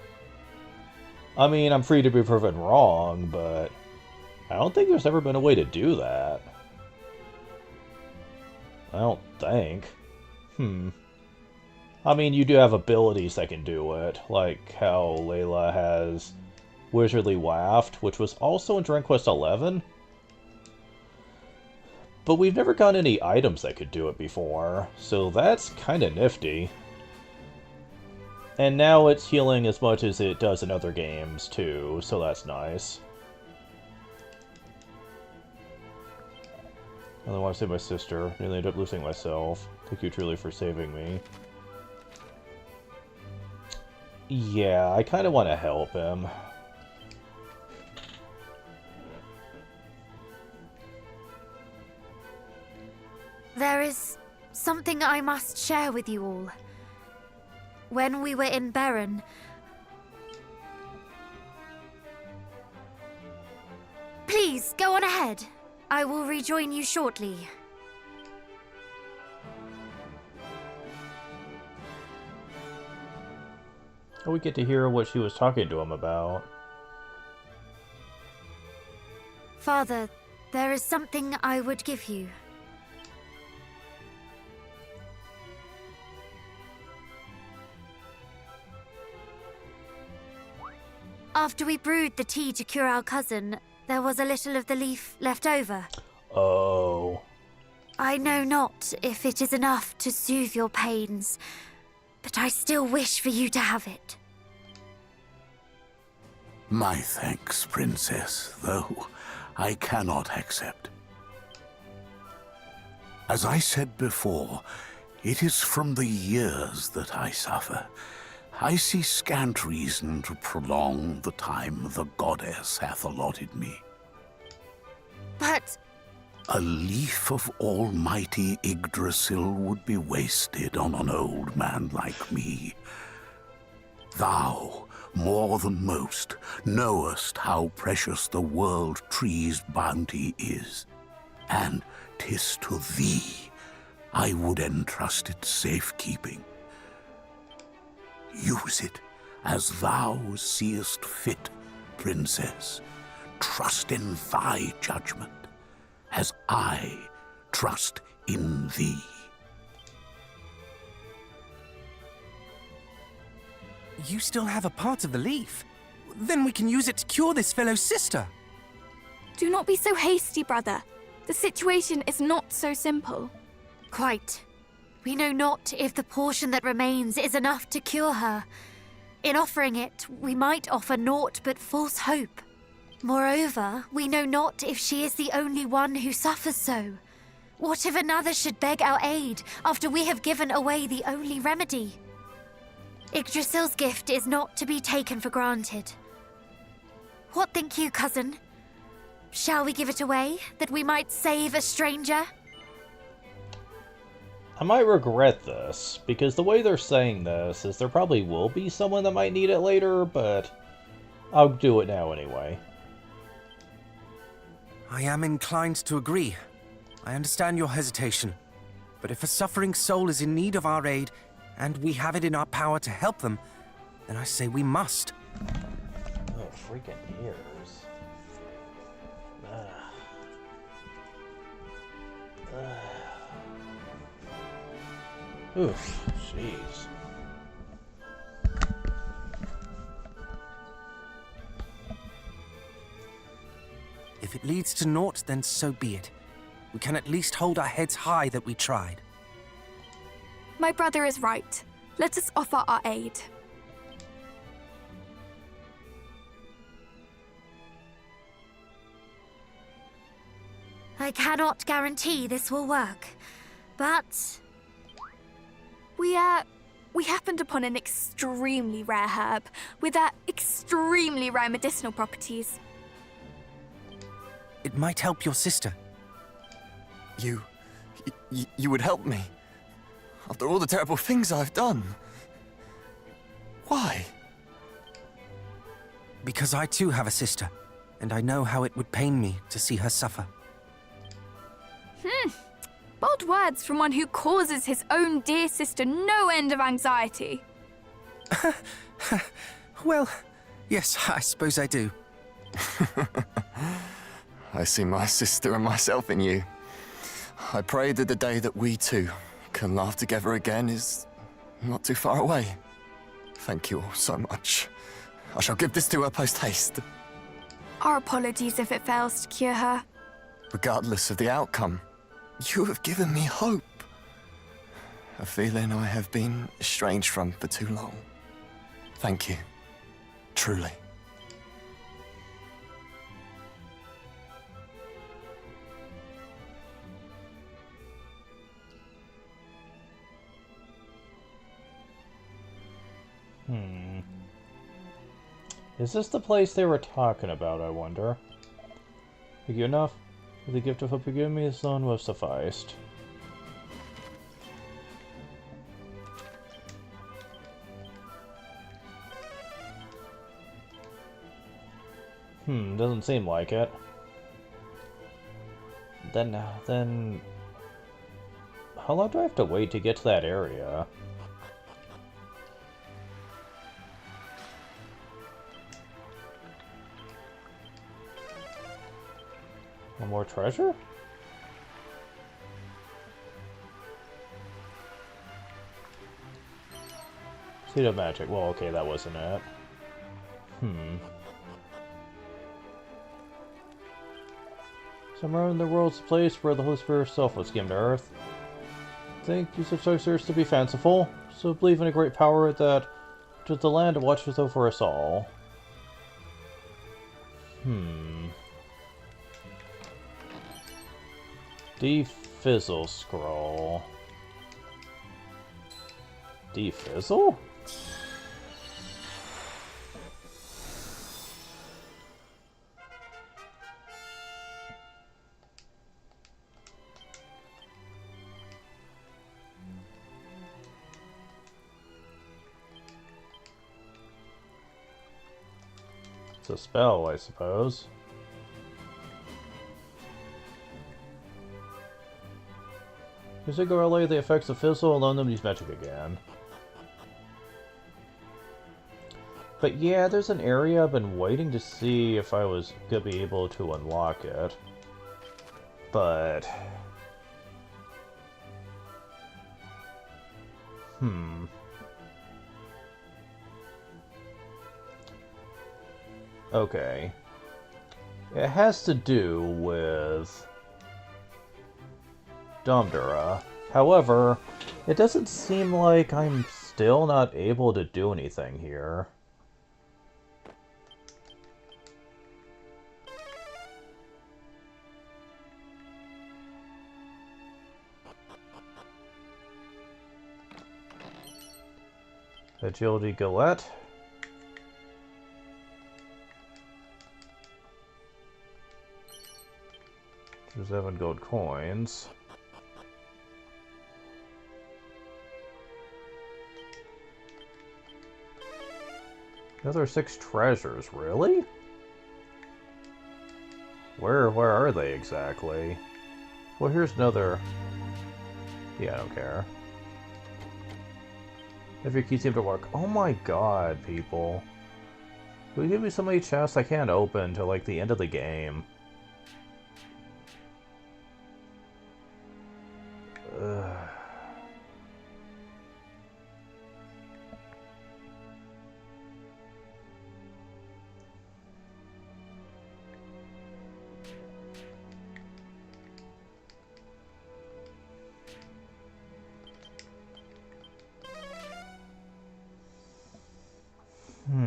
I mean, I'm free to be proven wrong, but I don't think there's ever been a way to do that. I don't think. I mean, you do have abilities that can do it, like how Layla has Wizardly Waft, which was also in Dragon Quest XI. But we've never gotten any items that could do it before, so that's kinda nifty. And now it's healing as much as it does in other games, too, so that's nice. I don't want to save my sister. Nearly ended up losing myself. Thank you truly for saving me. Yeah, I kind of want to help him. There is something I must share with you all. When we were in Berren, please go on ahead. I will rejoin you shortly. Oh, we get to hear what she was talking to him about. Father, there is something I would give you. After we brewed the tea to cure our cousin, there was a little of the leaf left over. Oh. I know not if it is enough to soothe your pains, but I still wish for you to have it. My thanks, Princess, though I cannot accept. As I said before, it is from the years that I suffer. I see scant reason to prolong the time the goddess hath allotted me. But a leaf of almighty Yggdrasil would be wasted on an old man like me. Thou, more than most, knowest how precious the world tree's bounty is. And 'tis to thee I would entrust its safekeeping. Use it as thou seest fit, princess. Trust in thy judgment, as I trust in thee. You still have a part of the leaf. Then we can use it to cure this fellow sister. Do not be so hasty, brother. The situation is not so simple. Quite. We know not if the portion that remains is enough to cure her. In offering it, we might offer naught but false hope. Moreover, we know not if she is the only one who suffers so. What if another should beg our aid after we have given away the only remedy? Yggdrasil's gift is not to be taken for granted. What think you, cousin? Shall we give it away, that we might save a stranger? I might regret this, because the way they're saying this is there probably will be someone that might need it later, but I'll do it now anyway. I am inclined to agree. I understand your hesitation. But if a suffering soul is in need of our aid, and we have it in our power to help them, then I say we must. Oh, freaking ears. Oof, jeez. If it leads to naught, then so be it. We can at least hold our heads high that we tried. My brother is right. Let us offer our aid. I cannot guarantee this will work, but We happened upon an extremely rare herb with extremely rare medicinal properties. It might help your sister. You would help me? After all the terrible things I've done? Why? Because I too have a sister, and I know how it would pain me to see her suffer. Bold words from one who causes his own dear sister no end of anxiety. Well, yes, I suppose I do. I see my sister and myself in you. I pray that the day that we two can laugh together again is not too far away. Thank you all so much. I shall give this to her post-haste. Our apologies if it fails to cure her. Regardless of the outcome, you have given me hope. A feeling I have been estranged from for too long. Thank you. Truly. Is this the place they were talking about, I wonder? Thank you enough. The gift of hope you give me is alone will have sufficed. Doesn't seem like it. Then how long do I have to wait to get to that area? One more treasure? Seed of magic. Well, okay, that wasn't it. Somewhere in the world's a place where the Holy Spirit herself was given to Earth. I think use of sorcerers to be fanciful, so believe in a great power that to the land watches over us all. Defizzle scroll. Defizzle? It's a spell, I suppose. Music will relay the effects of Fizzle and learn them use magic again. But yeah, there's an area I've been waiting to see if I was gonna be able to unlock it. But... Okay. It has to do with Domdura. However, it doesn't seem like I'm still not able to do anything here. Agility Galette. There's 7 gold coins. Another 6 treasures, really? Where are they exactly? Well, here's another... Yeah, I don't care. Every key seemed to work. Oh my god, people. Will you give me so many chests I can't open until like the end of the game? Ugh. Hmm.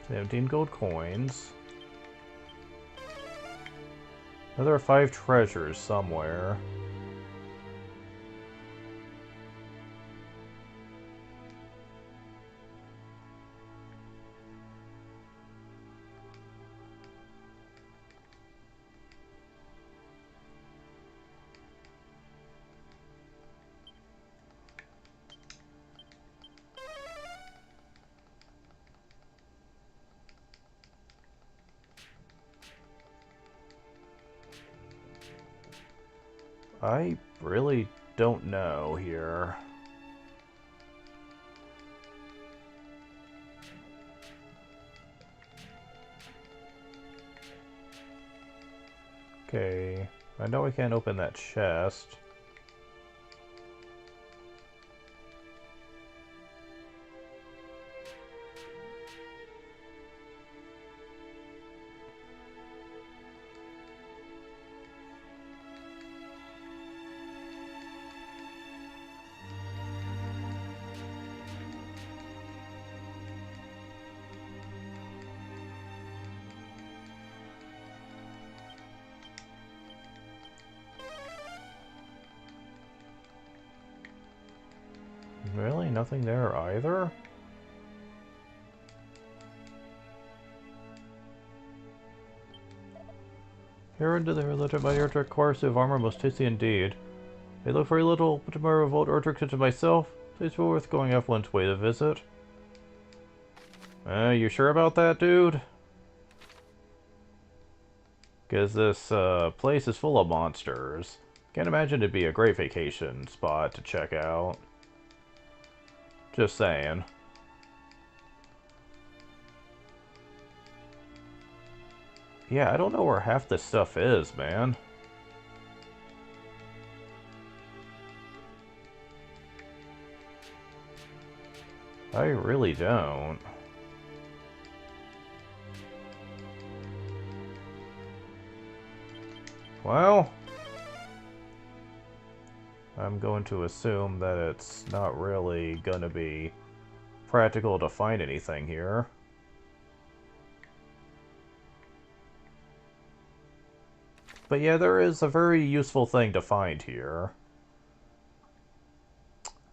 17 gold coins. Another 5 treasures somewhere. I really don't know here. Okay, I know I can't open that chest. Really? Nothing there either? Here into the relative by Erdrick course of armor most tasty indeed. They look very little, but tomorrow revolt Erdrick such as myself. It's well worth going off one's way to visit. You sure about that, dude? Because this place is full of monsters. Can't imagine it'd be a great vacation spot to check out. Just saying. Yeah, I don't know where half this stuff is, man. I really don't. Well, I'm going to assume that it's not really gonna be practical to find anything here. But yeah, there is a very useful thing to find here.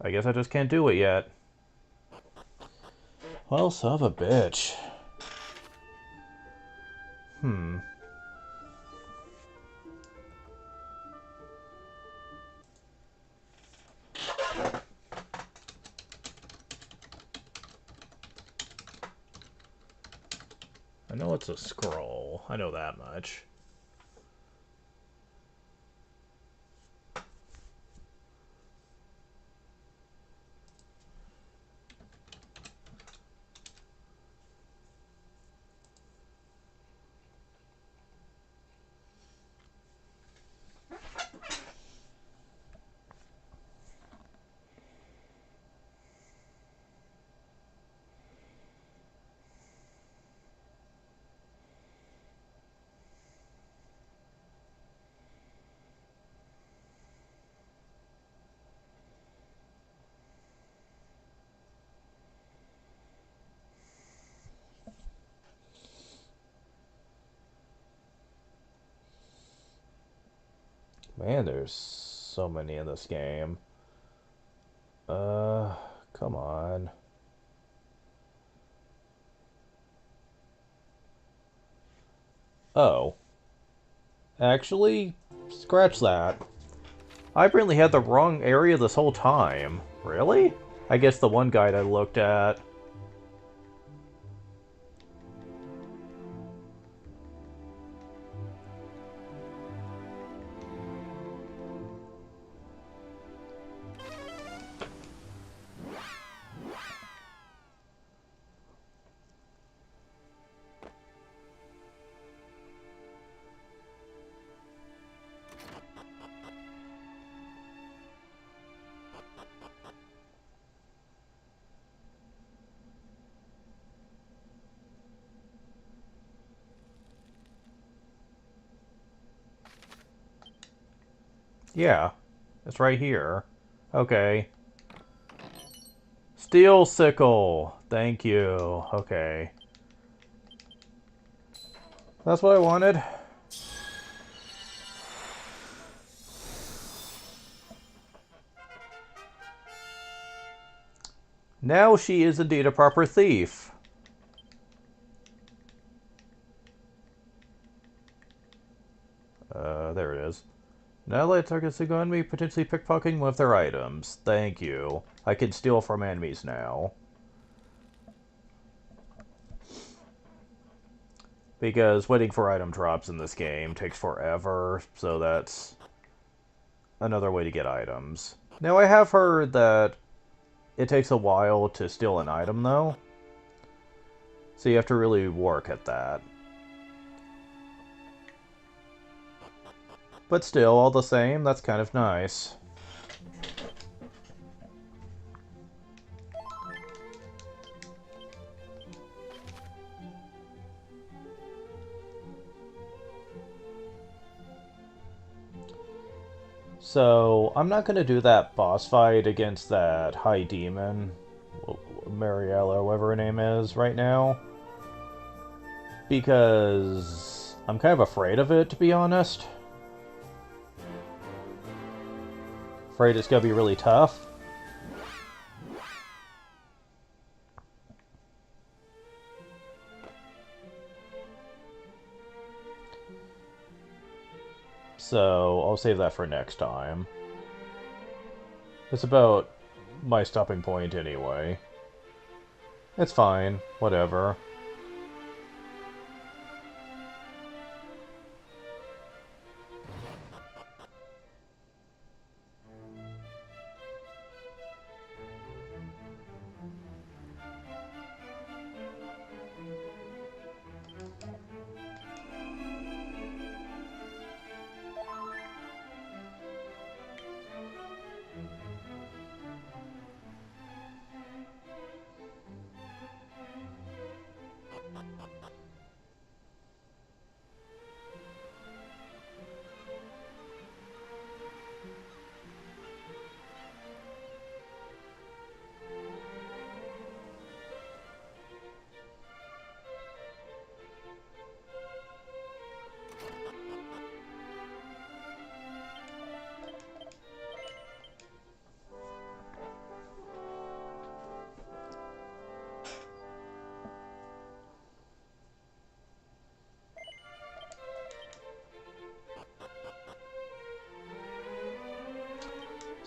I guess I just can't do it yet. Well, son of a bitch. I know it's a scroll. I know that much. Man, there's so many in this game. Come on. Oh. Actually, scratch that. I apparently had the wrong area this whole time. Really? I guess the one guide I looked at. Yeah, it's right here. Okay. Steel sickle. Thank you. Okay. That's what I wanted. Now she is indeed a proper thief. There it is. Now let targets who go on me potentially pickpocketing one of their items. Thank you. I can steal from enemies now. Because waiting for item drops in this game takes forever, so that's another way to get items. Now I have heard that it takes a while to steal an item though. So you have to really work at that. But still, all the same, that's kind of nice. So, I'm not going to do that boss fight against that high demon, Mariella, whatever her name is, right now. Because I'm kind of afraid of it, to be honest. Afraid it's gonna be really tough. So I'll save that for next time. It's about my stopping point anyway. It's fine, whatever.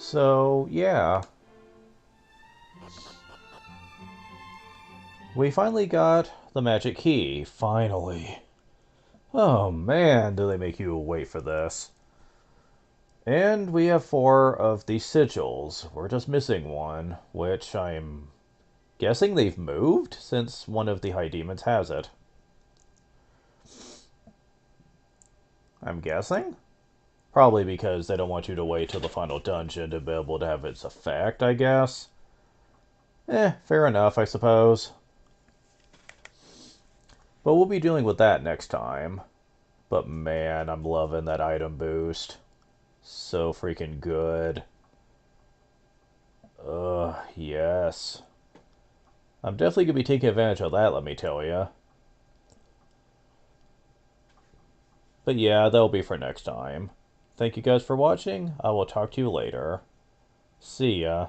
So, yeah. We finally got the magic key. Finally. Oh man, do they make you wait for this. And we have 4 of the sigils. We're just missing one, which I'm guessing they've moved since one of the high demons has it. I'm guessing? Probably because they don't want you to wait till the final dungeon to be able to have its effect, I guess. Fair enough, I suppose. But we'll be dealing with that next time. But man, I'm loving that item boost. So freaking good. Yes. I'm definitely going to be taking advantage of that, let me tell you. But yeah, that'll be for next time. Thank you guys for watching. I will talk to you later. See ya.